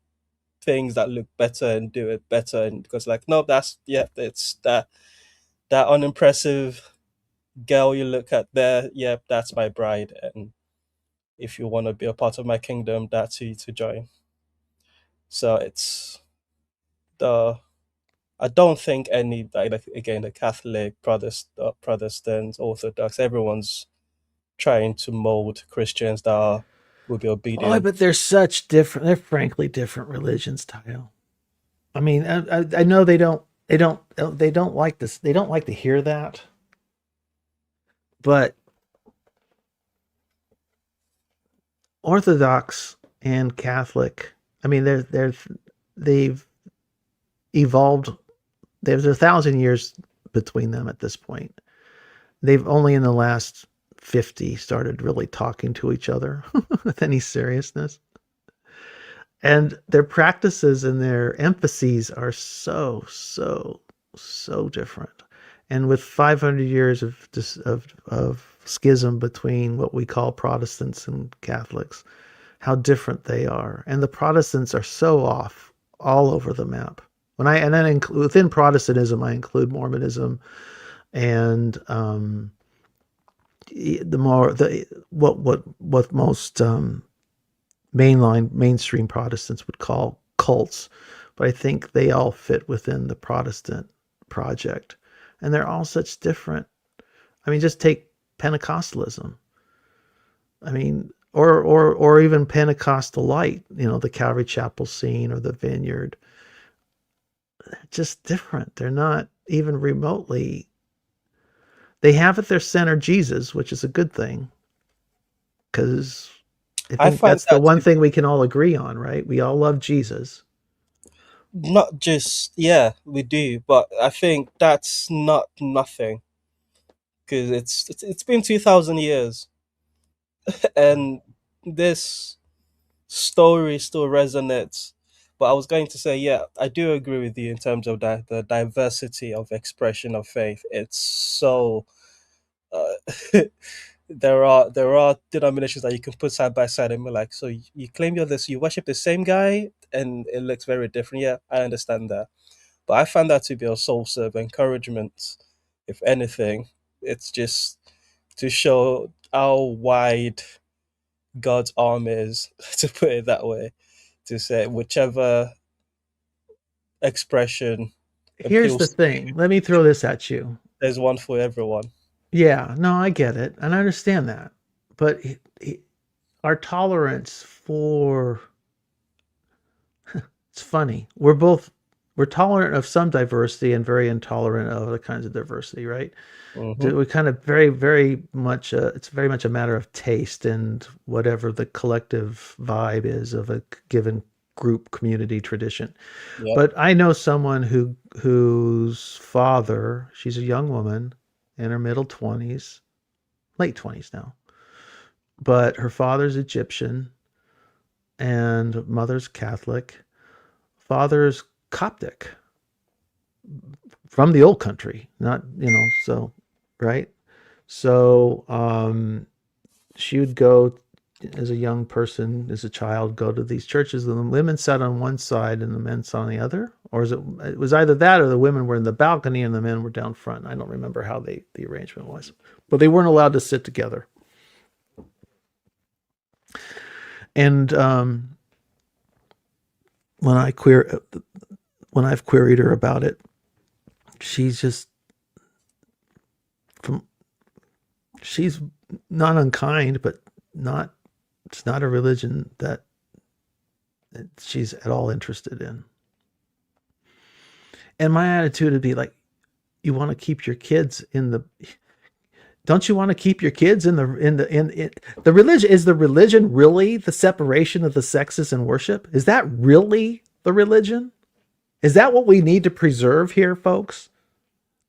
things that look better and do it better, and because like, no, it's that unimpressive girl you look at there, yep, that's my bride, and if you want to be a part of my kingdom, that's who you to join. So it's I don't think any, like again, the Catholic, Protestants, Orthodox, everyone's trying to mold Christians that will be obedient. Oh, but they're frankly different religions, Tayo. I mean, I know they don't like this. They don't like to hear that. But Orthodox and Catholic, I mean, they've evolved. There's 1,000 years between them at this point. They've only in the last 50 started really talking to each other with any seriousness. And their practices and their emphases are so different. And with 500 years of schism between what we call Protestants and Catholics, how different they are. And the Protestants are so off all over the map. Within Protestantism, I include Mormonism and what most mainstream Protestants would call cults, but I think they all fit within the Protestant project, and they're all such different. I mean, just take Pentecostalism. I mean, or even Pentecostalite, the Calvary Chapel scene or the Vineyard. They're just different. They're not even remotely. They have at their center Jesus, which is a good thing, because I think that's the one thing we can all agree on, right? We all love Jesus, not just, yeah, we do, but I think that's not nothing, because it's been 2,000 years, and this story still resonates. But I was going to say, yeah, I do agree with you in terms of that, the diversity of expression of faith. It's so uh, there are denominations that you can put side by side and be like, so you claim you're this, you worship the same guy, and it looks very different. Yeah, I understand that, but I find that to be a source of encouragement. If anything, it's just to show how wide God's arm is, to put it that way, to say whichever expression Here's the appeals to thing. you, Let me throw this at you. there's one for everyone. Yeah, no, I get it, and I understand that. But our tolerance for it's funny. We're tolerant of some diversity and very intolerant of other kinds of diversity, right? Hmm. We kind of very, very much. It's very much a matter of taste and whatever the collective vibe is of a given group, community, tradition. Yep. But I know someone whose father, she's a young woman in her middle 20s, late 20s now, but her father's Egyptian and mother's Catholic, father's Coptic from the old country, not, so, right? So she would go as a young person, as a child, go to these churches, and the women sat on one side and the men sat on the other, or it was either that or the women were in the balcony and the men were down front. I don't remember how the arrangement was, but they weren't allowed to sit together. And when I've queried her about it, she's just she's not unkind, but it's not a religion that she's at all interested in. And my attitude would be like, you want to keep your kids don't you want to keep your kids in the religion? Is the religion really the separation of the sexes in worship? Is that really the religion? Is that what we need to preserve here, folks?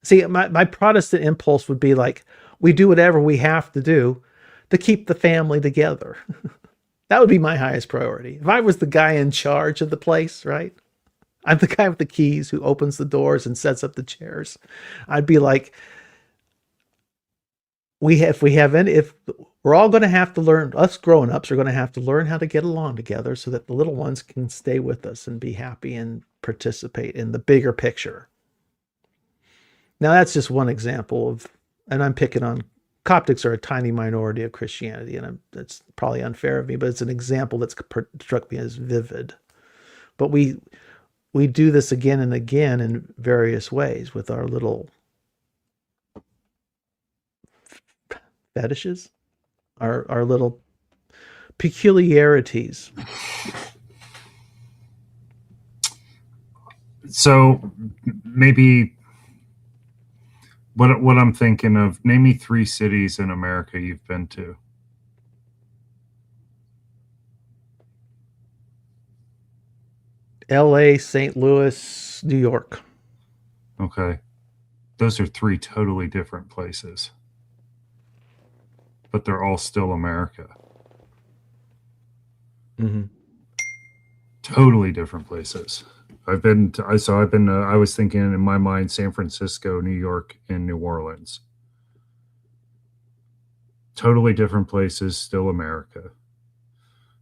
See, my Protestant impulse would be like, we do whatever we have to do to keep the family together. That would be my highest priority. If I was the guy in charge of the place, right? I'm the guy with the keys who opens the doors and sets up the chairs. I'd be like, if we're all going to have to learn, us grown-ups are going to have to learn how to get along together so that the little ones can stay with us and be happy and participate in the bigger picture. Now, that's just one example and I'm picking on Coptics are a tiny minority of Christianity, and that's probably unfair of me, but it's an example that's struck me as vivid. But we do this again and again in various ways with our little fetishes, our little peculiarities. So maybe what I'm thinking of, name me 3 cities in America you've been to. LA, St. Louis, New York. Okay. Those are 3 totally different places. But they're all still America. Mm-hmm. Totally different places. I was thinking in my mind, San Francisco, New York, and New Orleans. Totally different places, still America.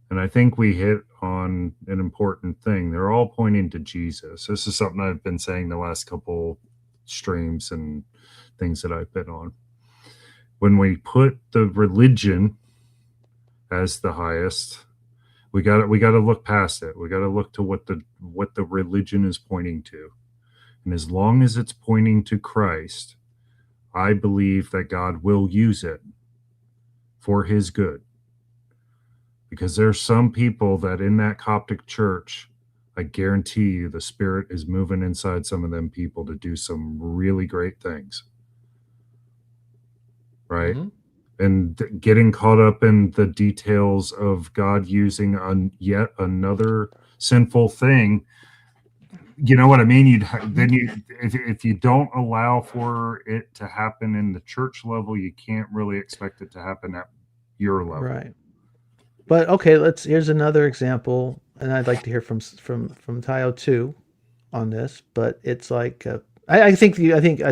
And I think we hit on an important thing. They're all pointing to Jesus. This is something I've been saying the last couple streams and things that I've been on. When we put the religion as the highest, we got to look past it. We got to look to what the religion is pointing to. And as long as it's pointing to Christ, I believe that God will use it for his good. Because there's some people that in that Coptic church, I guarantee you the Spirit is moving inside some of them people to do some really great things. Right? Mm-hmm. And getting caught up in the details of God using yet another sinful thing you know what I mean? Then if you don't allow for it to happen in the church level, you can't really expect it to happen at your level. Right. But okay, here's another example, and I'd like to hear from Tayo too on this. But it's like I think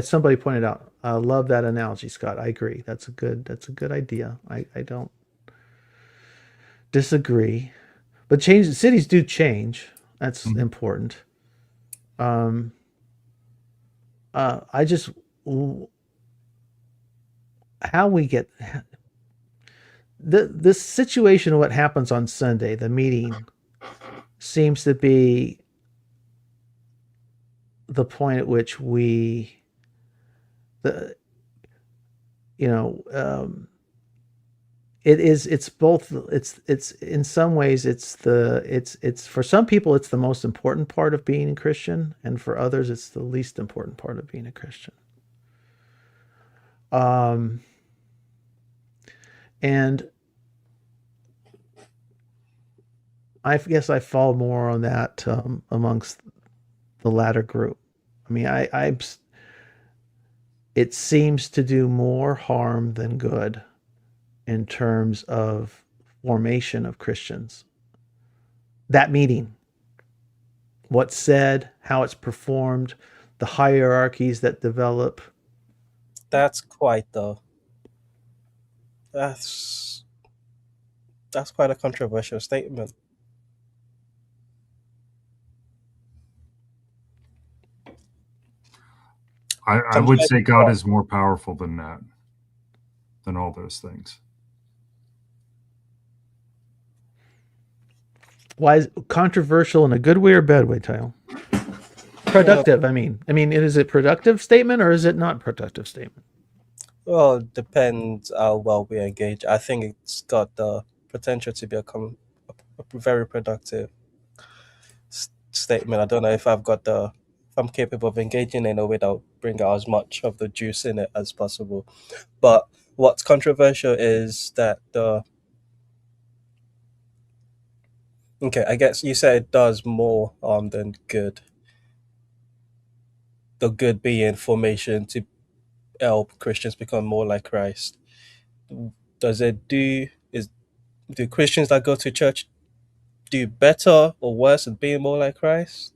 somebody pointed out. I love that analogy, Scott. I agree. That's a good idea. I don't disagree. But cities do change. That's important. I just how we get this situation of what happens on Sunday, the meeting, seems to be the point at which it's both, it's in some ways it's for some people it's the most important part of being a Christian, and for others it's the least important part of being a Christian. And I guess I fall more on that amongst the latter group. I mean, it seems to do more harm than good in terms of formation of Christians. That meeting, what's said, how it's performed, the hierarchies that develop. That's quite a controversial statement. I would say God is more powerful than that, than all those things. Why is it controversial in a good way or bad way, Tayo? Productive, I mean, is it productive statement or is it not productive statement? Well, it depends how well we engage. I think it's got the potential to be a very productive statement. I don't know if I'm capable of engaging in it without bringing out as much of the juice in it as possible. But what's controversial is that okay, I guess you said it does more harm than good. The good being formation to help Christians become more like Christ. Do Christians that go to church do better or worse at being more like Christ?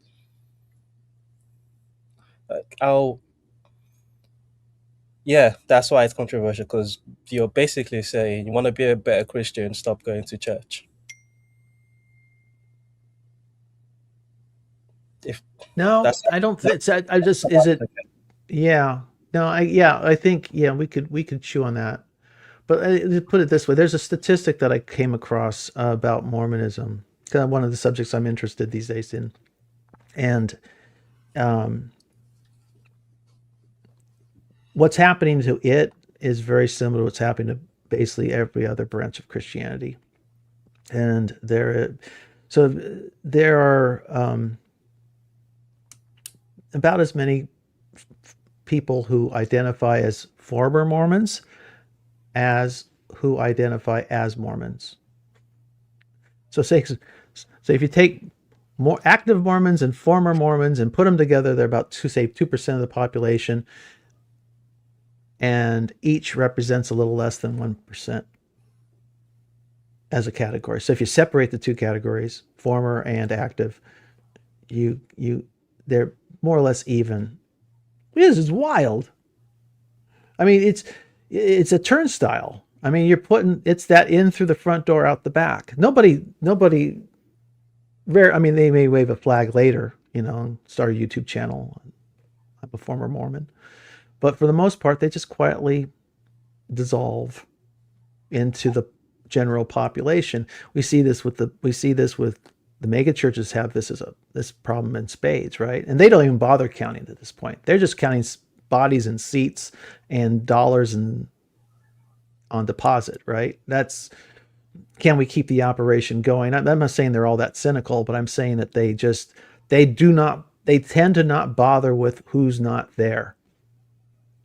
Yeah, that's why it's controversial, because you're basically saying you want to be a better Christian, stop going to church. No, I don't think I just, is it? Yeah, no, I think, we could chew on that. But to put it this way, there's a statistic that I came across about Mormonism, kind of one of the subjects I'm interested these days in. And what's happening to it is very similar to what's happening to basically every other branch of Christianity. And there are about as many people who identify as former Mormons as who identify as Mormons. So if you take more active Mormons and former Mormons and put them together, they're about 2% of the population, and each represents a little less than 1% as a category. So if you separate the two categories, former and active, they're more or less even. This is wild. I mean, it's a turnstile. I mean, it's that in through the front door, out the back. Nobody rare. I mean, they may wave a flag later, and start a YouTube channel. I'm a former Mormon, but for the most part, they just quietly dissolve into the general population. We see this with the mega churches. Have this problem in spades, right? And they don't even bother counting at this point. They're just counting bodies and seats and dollars on deposit, right? Can we keep the operation going? I'm not saying they're all that cynical, but I'm saying that they tend to not bother with who's not there.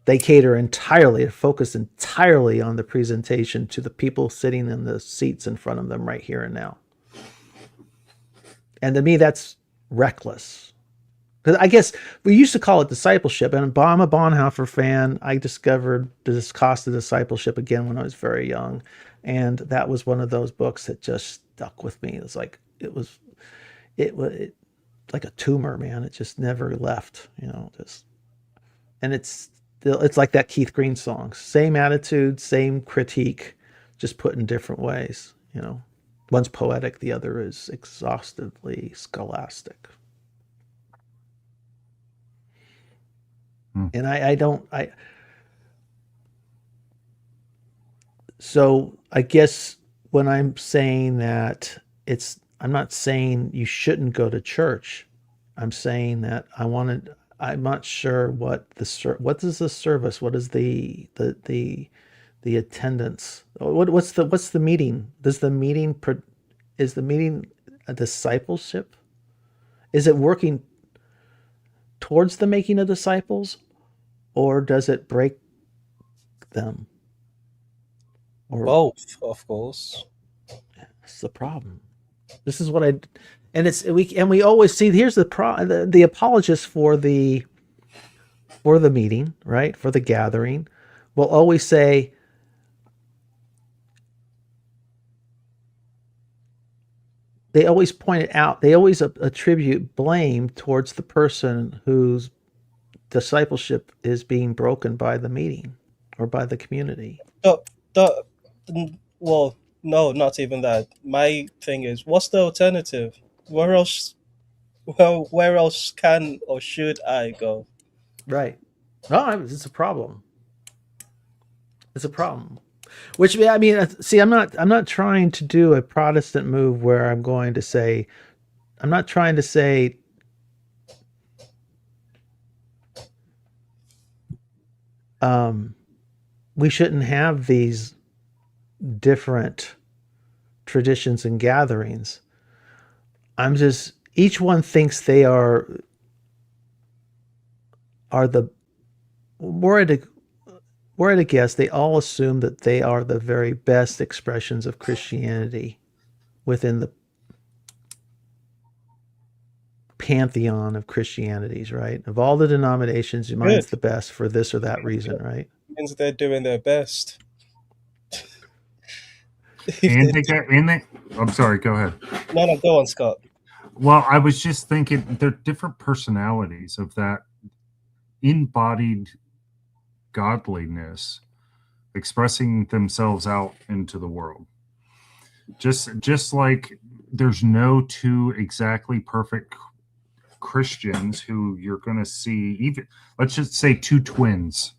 They focus entirely on the presentation to the people sitting in the seats in front of them right here and now. And to me, that's reckless. Because I guess we used to call it discipleship, and I'm a Bonhoeffer fan. I discovered this Cost of Discipleship again when I was very young, and that was one of those books that just stuck with me. It like a tumor, man. It just never left, just, and it's like that Keith Green song, same attitude, same critique, just put in different ways. One's poetic, the other is exhaustively scholastic. And so I guess when I'm saying that I'm not saying you shouldn't go to church. I'm saying that I'm not sure what is the service? What is the attendance? What's the meeting? Is the meeting a discipleship? Is it working towards the making of disciples, or does it break them? Or Both, of course. That's the problem. This is what we always see. Here's the apologists for the meeting, right? For the gathering, will always say, they always point it out. They always attribute blame towards the person whose discipleship is being broken by the meeting or by the community. Well, no, not even that. My thing is, what's the alternative? Where else can or should I go? Right. No, it's a problem. It's a problem. Which, I mean, see, I'm not trying to do a Protestant move where I'm going to say, I'm not trying to say, we shouldn't have these different traditions and gatherings. Each one thinks they are the, we're at a guess, they all assume that they are the very best expressions of Christianity within the pantheon of Christianities, right? Of all the denominations, mine's the best for this or that reason, right? Means they're doing their best. I'm sorry, go ahead. No, go on, Scott. Well, I was just thinking they're different personalities of that embodied godliness expressing themselves out into the world. Just like there's no two exactly perfect Christians who you're going to see, even let's just say two twins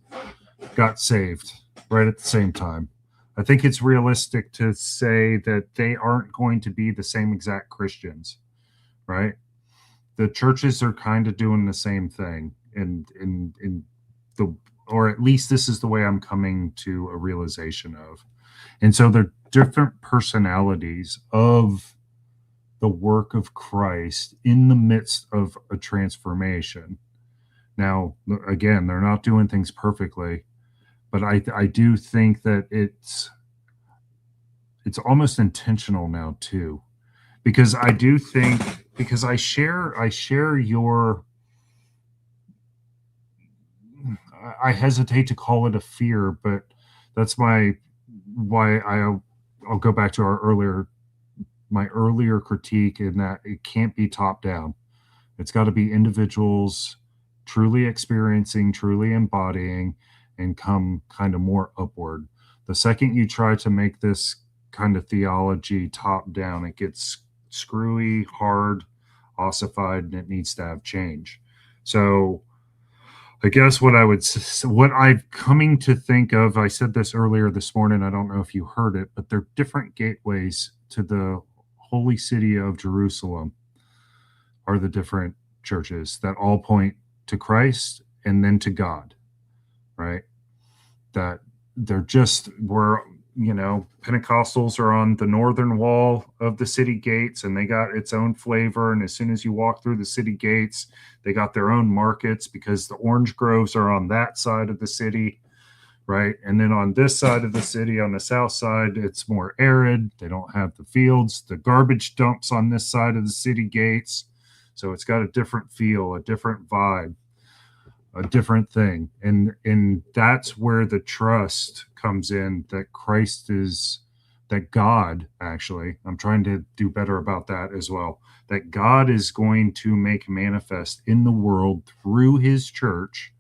got saved right at the same time. I think it's realistic to say that they aren't going to be the same exact Christians, right? The churches are kind of doing the same thing in the, or at least this is the way I'm coming to a realization of. And so they're different personalities of the work of Christ in the midst of a transformation. Now, again, they're not doing things perfectly, but I do think that it's almost intentional now too, because I do think, because I share your, I hesitate to call it a fear, but that's why I'll go back to my earlier critique in that it can't be top down. It's got to be individuals truly experiencing, truly embodying, and come kind of more upward. The second you try to make this kind of theology top down, it gets screwy, hard, ossified, and it needs to have change. So I guess what I'm coming to think of, I said this earlier this morning, I don't know if you heard it, but they're different gateways to the holy city of Jerusalem are the different churches that all point to Christ and then to God, right? That they're just, Pentecostals are on the northern wall of the city gates and they got its own flavor. And as soon as you walk through the city gates, they got their own markets because the orange groves are on that side of the city, right? And then on this side of the city, on the south side, it's more arid. They don't have the fields. The garbage dumps on this side of the city gates. So it's got a different feel, a different vibe, a different thing. And that's where the trust comes in, that Christ is, that God, actually, I'm trying to do better about that as well, that God is going to make manifest in the world through his church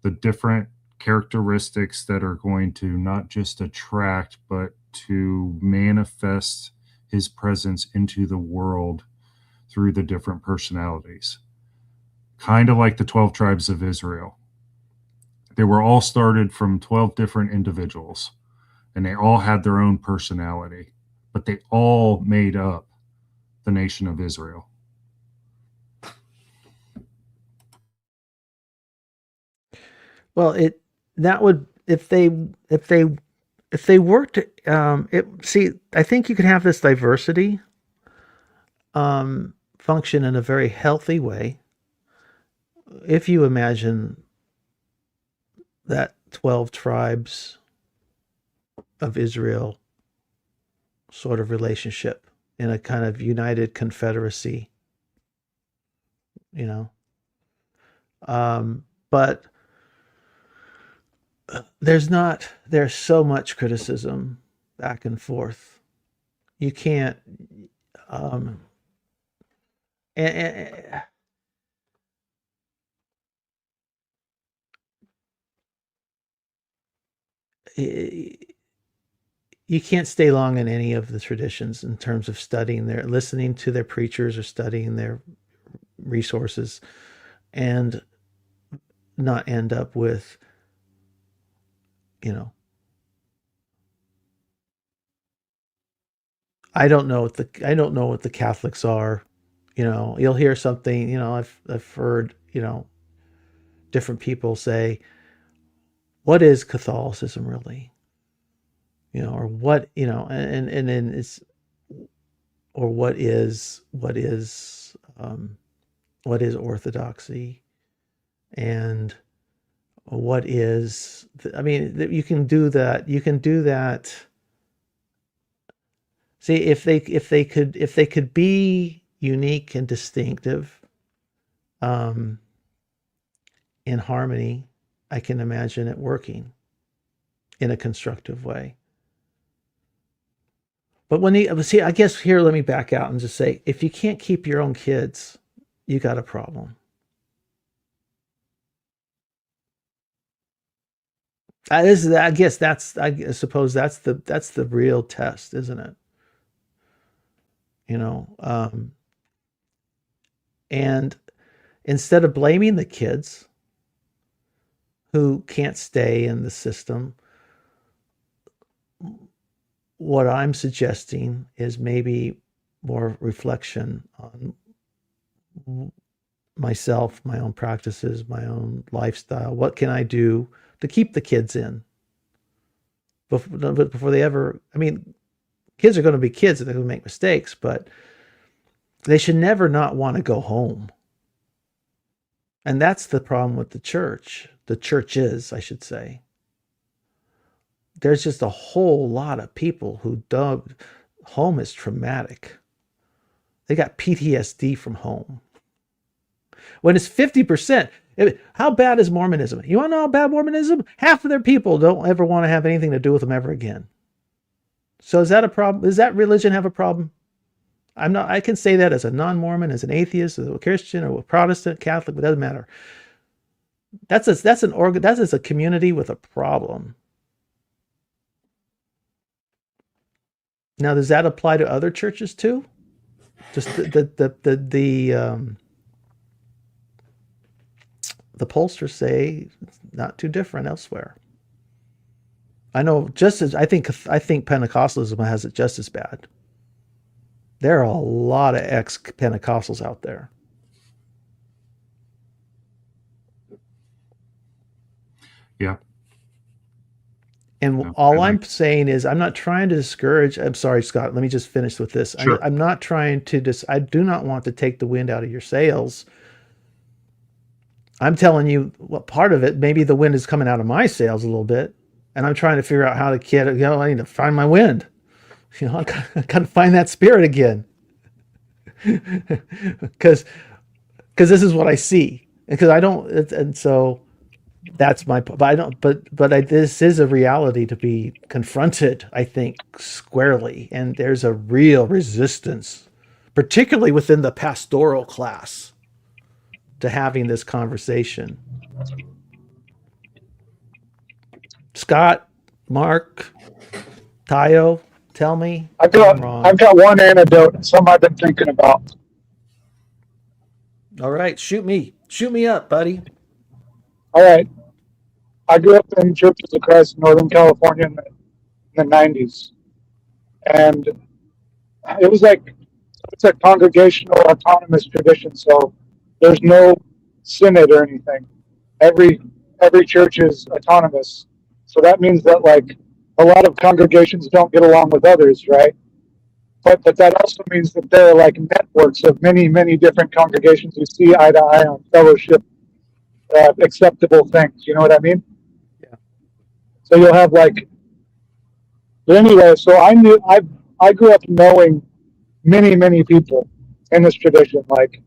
the different characteristics that are going to not just attract, but to manifest his presence into the world through the different personalities. Kind of like the 12 tribes of Israel. They were all started from 12 different individuals, and they all had their own personality, but they all made up the nation of Israel. Well, that would, if they worked, I think you could have this diversity function in a very healthy way if you imagine that 12 tribes of Israel sort of relationship in a kind of united confederacy, but there's so much criticism back and forth. You can't, and you can't stay long in any of the traditions in terms of listening to their preachers or studying their resources and not end up with, I don't know what the Catholics are. You'll hear something, I've heard, different people say, what is Catholicism really? Or what, and then it's, or what is Orthodoxy, and what is, you can do that. See, if they could be unique and distinctive, in harmony, I can imagine it working in a constructive way. But I guess here, let me back out and just say, if you can't keep your own kids, you got a problem. I suppose that's the real test, isn't it? And instead of blaming the kids who can't stay in the system, what I'm suggesting is maybe more reflection on myself, my own practices, my own lifestyle. What can I do to keep the kids in? Before they ever, kids are going to be kids and they're going to make mistakes, but they should never not want to go home. And that's the problem with the church. The churches, I should say. There's just a whole lot of people who dubbed home as traumatic. They got PTSD from home. When it's 50%, how bad is Mormonism? You want to know how bad Mormonism? Half of their people don't ever want to have anything to do with them ever again. So is that a problem? Does that religion have a problem? I can say that as a non-Mormon, as an atheist, as a Christian, or a Protestant, Catholic, it doesn't matter. That's a community with a problem. Now, does that apply to other churches too? Just the pollsters say it's not too different elsewhere. I know, I think Pentecostalism has it just as bad. There are a lot of ex-Pentecostals out there. Yeah. And all I'm saying is, I'm not trying to discourage. I'm sorry, Scott. Let me just finish with this. Sure. I'm not trying to I do not want to take the wind out of your sails. I'm telling you, what part of it, maybe the wind is coming out of my sails a little bit, and I'm trying to figure out how to get it. I need to find my wind. I got to find that spirit again. because this is what I see, because I don't, and so that's my. But I don't. This is a reality to be confronted, I think, squarely, and there's a real resistance, particularly within the pastoral class, to having this conversation. Scott, Mark, Tayo, tell me I've if got I'm wrong. I've got one anecdote, some I've been thinking about. All right, shoot me up, buddy. All right, I grew up in Churches of Christ in Northern California in the 90s, and it was like it's a congregational autonomous tradition. So there's no synod or anything. Every church is autonomous. So that means that like a lot of congregations don't get along with others, right? But that also means that there are like networks of many different congregations who see eye to eye on fellowship, acceptable things. You know what I mean? Yeah. So you'll have like, but anyway. So I grew up knowing many people in this tradition, like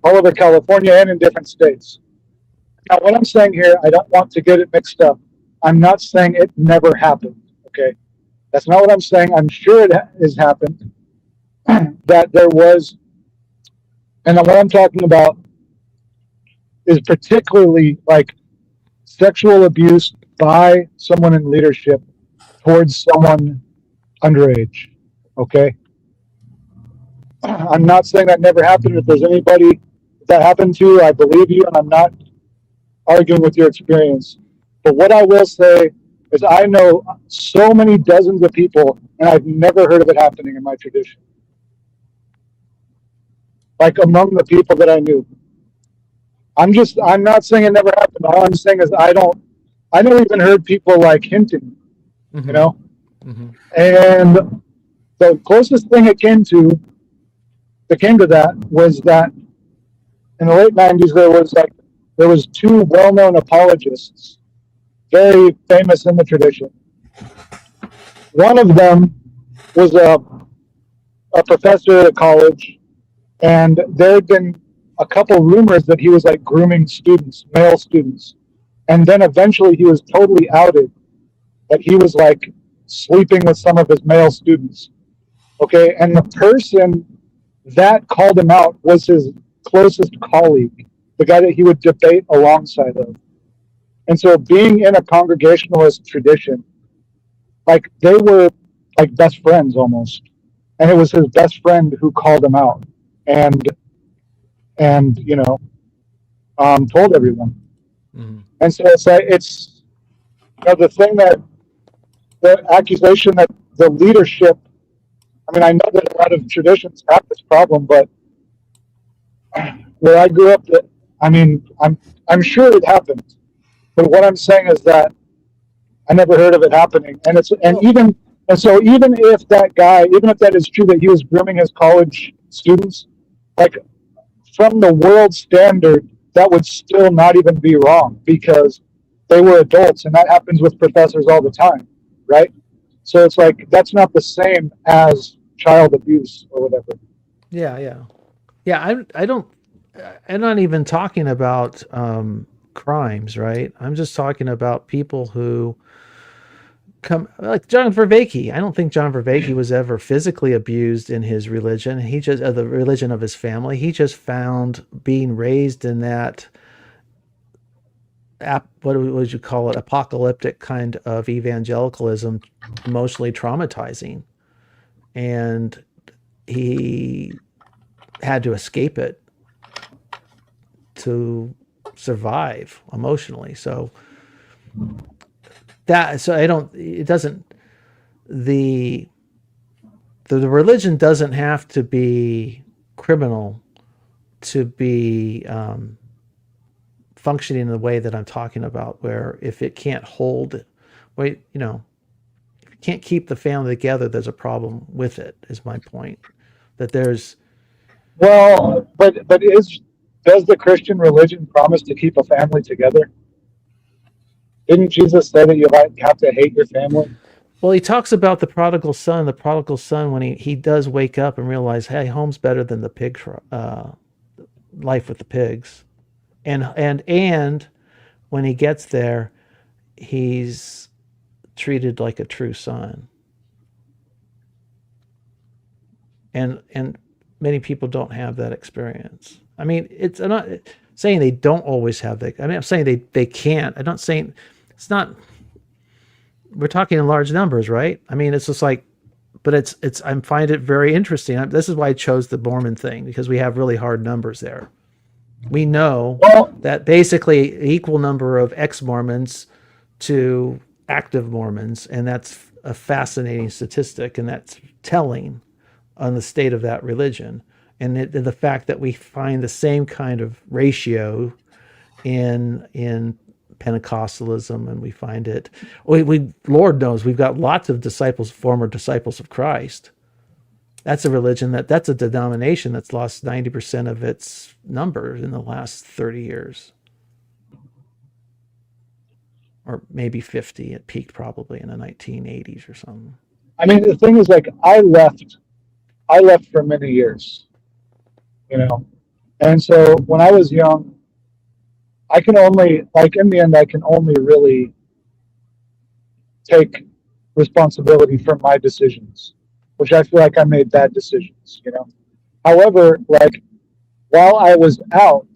all over California and in different states. Now, what I'm saying here, I don't want to get it mixed up. I'm not saying it never happened. Okay, that's not what I'm saying. I'm sure it has happened. That there was, and what I'm talking about is particularly like sexual abuse by someone in leadership towards someone underage. Okay, I'm not saying that never happened. If there's anybody that happened to, I believe you, and I'm not arguing with your experience. But what I will say is I know so many dozens of people, and I've never heard of it happening in my tradition. Like among the people that I knew. I'm not saying it never happened. All I'm saying is I never even heard people like hinting, Mm-hmm. you know? Mm-hmm. And the closest thing that came to that was that in the late 90s there was two well-known apologists, very famous in the tradition. One of them was a professor at a college, and there had been a couple rumors that he was like grooming students, male students. And then eventually he was totally outed that he was like sleeping with some of his male students. Okay, and the person that called him out was his closest colleague, the guy that he would debate alongside of. And so being in a Congregationalist tradition, like they were like best friends almost. And it was his best friend who called him out and you know, told everyone. Mm-hmm. And so it's like, it's, you know, the accusation that the leadership, I mean, I know that a lot of traditions have this problem, but where I grew up, I mean, I'm sure it happened, but what I'm saying is that I never heard of it happening, and so even if that guy, even if that is true that he was grooming his college students, like from the world standard, that would still not even be wrong because they were adults, and that happens with professors all the time, right? So it's like that's not the same as child abuse or whatever. Yeah. I don't. I'm not even talking about crimes, right? I'm just talking about people who come, like John Vervaeke. I don't think John Vervaeke was ever physically abused in his religion. He just, the religion of his family. He just found being raised in that, what would you call it, apocalyptic kind of evangelicalism, emotionally traumatizing, and he had to escape it to survive emotionally. So the religion doesn't have to be criminal to be functioning in the way that I'm talking about, where if it can't hold, if you can't keep the family together, there's a problem with it, is my point. That there's, well, but does the Christian religion promise to keep a family together? Didn't Jesus say that you have to hate your family? Well, he talks about the prodigal son. The prodigal son, when he does wake up and realize, hey, home's better than the life with the pigs, and when he gets there, he's treated like a true son. And many people don't have that experience. I mean, I'm not saying they don't always have that. I mean, I'm saying they can't. I'm not saying it's not. We're talking in large numbers, right? I mean, it's just like, but I find it very interesting. This is why I chose the Mormon thing, because we have really hard numbers there. We know that basically equal number of ex-Mormons to active Mormons, and that's a fascinating statistic, and that's telling on the state of that religion, and the fact that we find the same kind of ratio in Pentecostalism, and we find it. We Lord knows we've got lots of disciples, former disciples of Christ. That's a religion that's a denomination that's lost 90% of its numbers in the last 30 years. Or maybe 50. It peaked probably in the 1980s or something. I mean, the thing is, like, I left for many years, and so when I was young, I can only, like, in the end, I can only really take responsibility for my decisions, which I feel like I made bad decisions, However, like, while I was out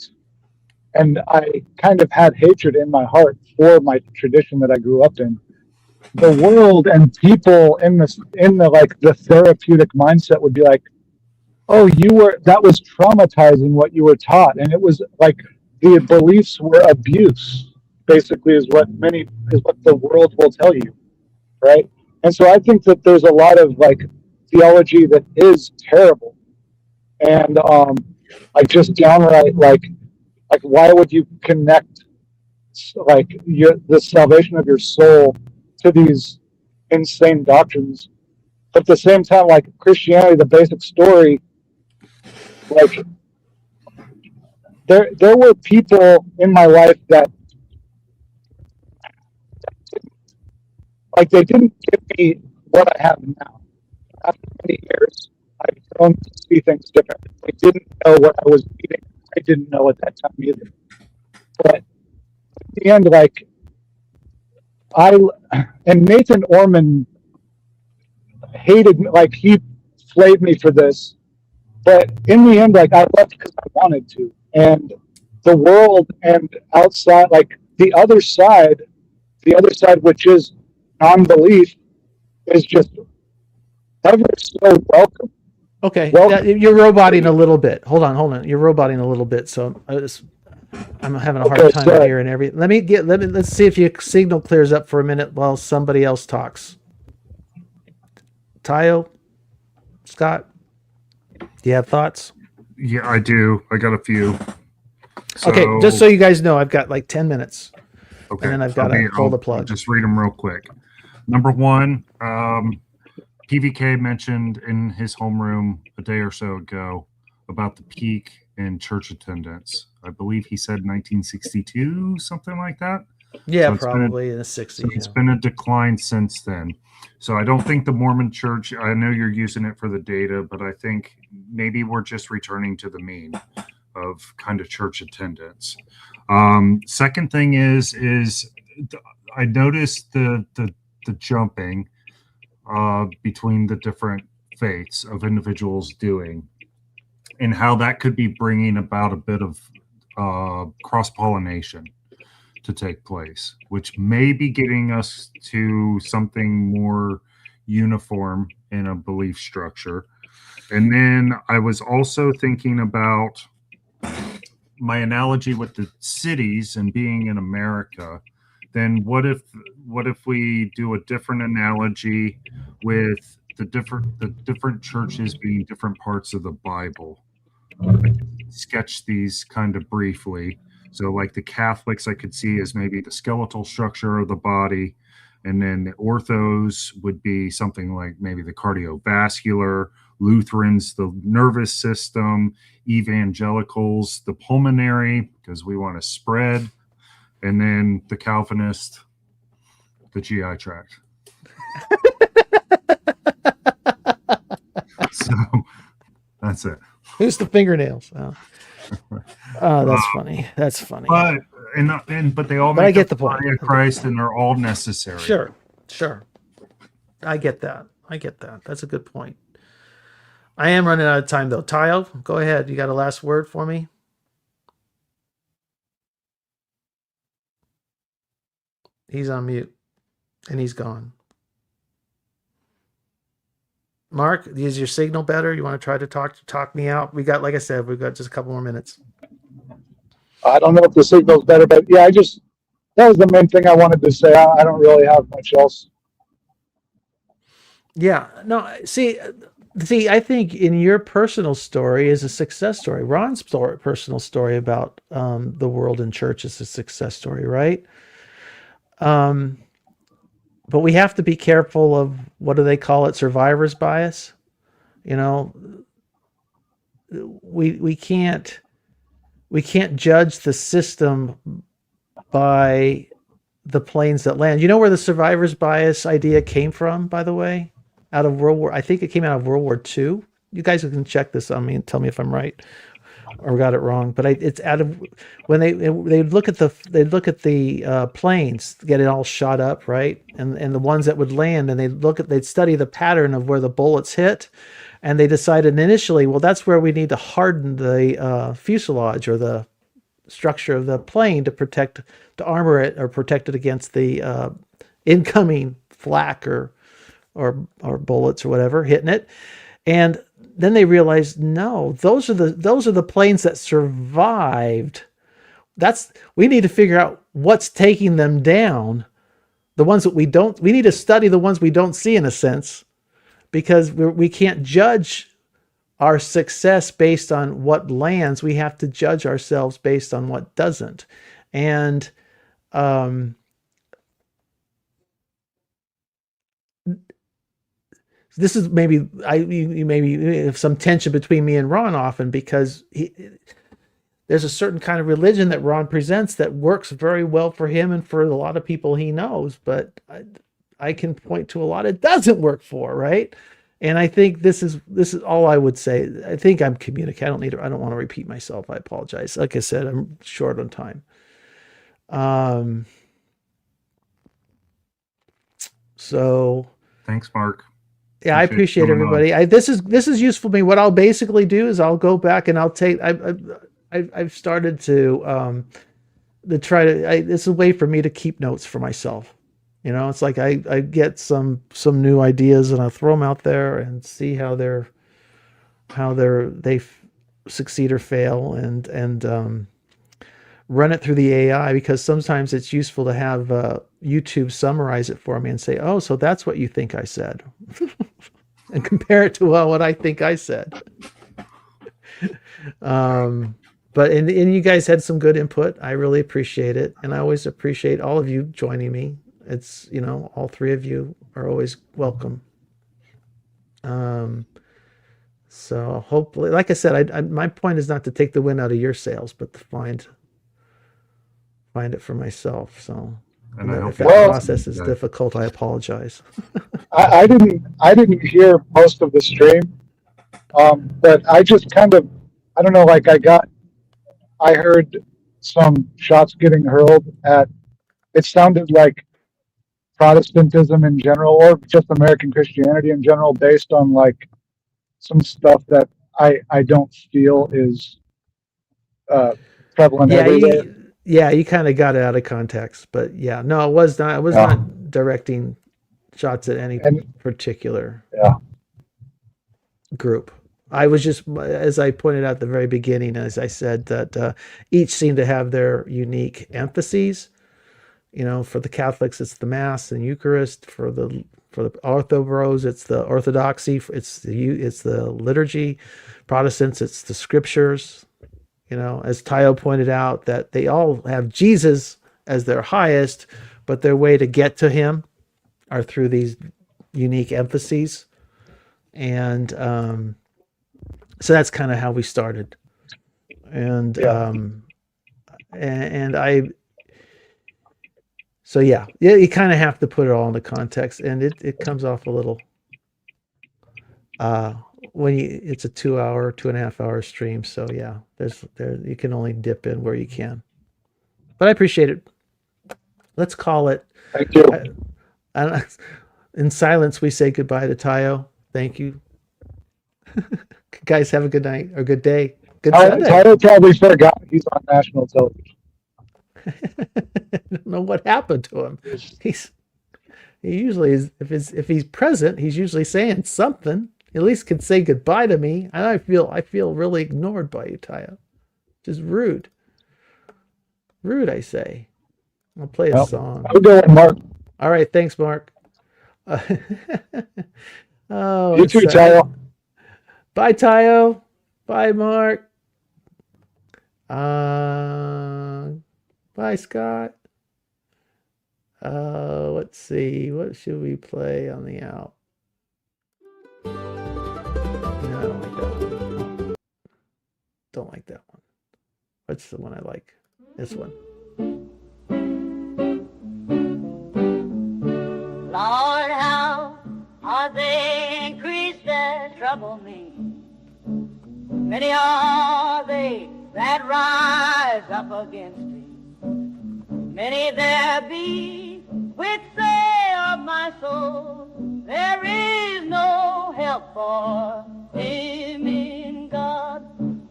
and I kind of had hatred in my heart for my tradition that I grew up in, the world and people in the like the therapeutic mindset would be like, oh, that was traumatizing what you were taught, and it was like the beliefs were abuse, basically, is what the world will tell you, right? And so I think that there's a lot of like theology that is terrible, and like just downright like why would you connect like the salvation of your soul to these insane doctrines? But at the same time, like Christianity, the basic story, like there were people in my life that like they didn't give me what I have now. After many years, I've grown to see things differently. They didn't know what I was eating. I didn't know at that time either. But in the end, like and Nathan Orman hated me, like he flayed me for this. But in the end, like I left because I wanted to. And the world and outside, like the other side, which is non-belief, is just ever so welcome. Okay, you're roboting a little bit. Hold on. You're roboting a little bit, so I'm having a hard time hearing everything. Let's see if your signal clears up for a minute while somebody else talks. Tayo, Scott, do you have thoughts? Yeah, I do. I got a few. Okay, just so you guys know, I've got like 10 minutes. Okay. And then I've got to pull the plug. I'll just read them real quick. Number one, PVK mentioned in his homeroom a day or so ago about the peak in church attendance. I believe he said 1962, something like that. Yeah, so probably in the 60s. So it's been a decline since then. So I don't think the Mormon Church, I know you're using it for the data, but I think maybe we're just returning to the mean of kind of church attendance. Second thing is I noticed the jumping between the different faiths of individuals doing, and how that could be bringing about a bit of cross-pollination to take place, which may be getting us to something more uniform in a belief structure. And then I was also thinking about my analogy with the cities and being in America. Then what if we do a different analogy with the different churches being different parts of the Bible? Sketch these kind of briefly. So like the Catholics I could see as maybe the skeletal structure of the body, and then the orthos would be something like maybe the cardiovascular, Lutherans, the nervous system, evangelicals, the pulmonary, because we want to spread, and then the Calvinist, the GI tract. So that's it. Who's the fingernails? Oh, that's funny. That's funny. But they all But I make get up the point. body of Christ, and they're all necessary. Sure. I get that. That's a good point. I am running out of time though. Tayo, go ahead. You got a last word for me? He's on mute and he's gone. Mark, is your signal better? You want to try to talk me out? We got, like I said, we've got just a couple more minutes. I don't know if the signal's better, but yeah, that was the main thing I wanted to say. I don't really have much else. Yeah, no, see, I think in your personal story is a success story. Ron's personal story about the world and church is a success story, right? But we have to be careful of, what do they call it? Survivor's bias. You know, we can't judge the system by the planes that land. You know where the survivor's bias idea came from, by the way? Out of I think it came out of World War II. You guys can check this on me and tell me if I'm right or got it wrong. But it's out of when they look at the planes, get it all shot up, right? And the ones that would land, and they'd study the pattern of where the bullets hit, and they decided initially, well, that's where we need to harden the fuselage or the structure of the plane to armor it or protect it against the incoming flak or bullets or whatever hitting it. And then they realized, no, those are the planes that survived. We need to figure out what's taking them down. The ones that we need to study the ones we don't see, in a sense, because we can't judge our success based on what lands. We have to judge ourselves based on what doesn't. And this is maybe some tension between me and Ron often, because there's a certain kind of religion that Ron presents that works very well for him and for a lot of people he knows, but I can point to a lot it doesn't work for, right? And I think this is all I would say. I think I'm communicating. I don't want to repeat myself. I apologize. Like I said, I'm short on time. So thanks, Mark. Yeah, I appreciate everybody. This is useful to me. What I'll basically do is I'll go back and I'll take. I've started to try to. This is a way for me to keep notes for myself. You know, it's like I get some new ideas and I throw them out there and see how they succeed or fail, and run it through the AI, because sometimes it's useful to have YouTube summarize it for me and say, oh, so that's what you think I said. And compare it to what I think I said. But you guys had some good input. I really appreciate it. And I always appreciate all of you joining me. It's, all three of you are always welcome. So hopefully, like I said, my point is not to take the wind out of your sails, but to find it for myself. So and I hope if that process is difficult, I apologize. I didn't hear most of the stream, but I just kind of, I don't know, like I heard some shots getting hurled at, it sounded like Protestantism in general, or just American Christianity in general, based on like some stuff that I don't feel is prevalent everywhere. Yeah, you kind of got it out of context, but yeah, no, I was not directing shots at any particular group. I was just, as I pointed out at the very beginning, as I said, that each seemed to have their unique emphases. For the Catholics, it's the Mass and Eucharist. For the Ortho-bros, it's the Orthodoxy. It's the liturgy. Protestants, it's the Scriptures. As Tayo pointed out, that they all have Jesus as their highest, but their way to get to him are through these unique emphases. And so that's kind of how we started. And so you kind of have to put it all into context, and it comes off a little when it's a 2 hour, 2.5 hour stream. So yeah, there you can only dip in where you can. But I appreciate it. Let's call it. Thank you. In silence, we say goodbye to Tayo. Thank you. Guys, have a good night or good day. Good Sunday. Tyler probably forgot he's on national television. I don't know what happened to him. He usually is, if he's present, he's usually saying something. At least can say goodbye to me. And I feel really ignored by you, Tayo. Just rude. Rude, I say. I'll play a song. I'll go with Mark. All right, thanks, Mark. Oh, You too, Tayo. Bye, Tayo. Bye, Mark. Bye, Scott. Let's see. What should we play on the out? No, I don't like that one. Don't like that one. What's the one I like? This one. Lord, how are they increased that trouble me? Many are they that rise up against me. Many there be which say of my soul, there is no help for him in God.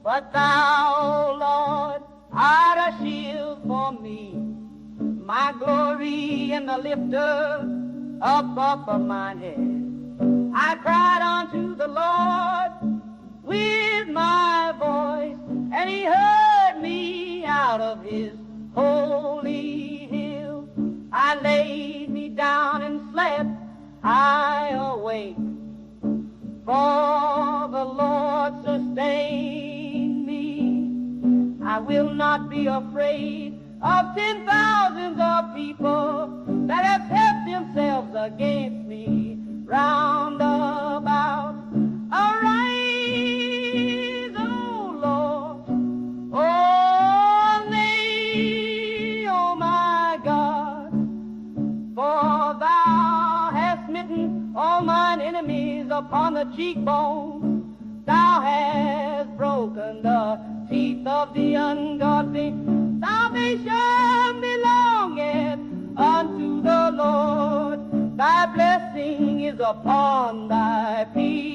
But thou, Lord, art a shield for me, my glory and the lifter up of mine head. I cried unto the Lord with my voice, and he heard me out of his holy hill. I laid me down and slept, I awake, for the Lord sustained me. I will not be afraid of 10,000s of people that have set themselves against me round about. Arise, O Lord, oh me, oh my God, for thou hast smitten all mine enemies upon the cheekbones. Thou hast broken the teeth of the ungodly. Salvation belongeth unto the Lord. Thy blessing is upon thy people.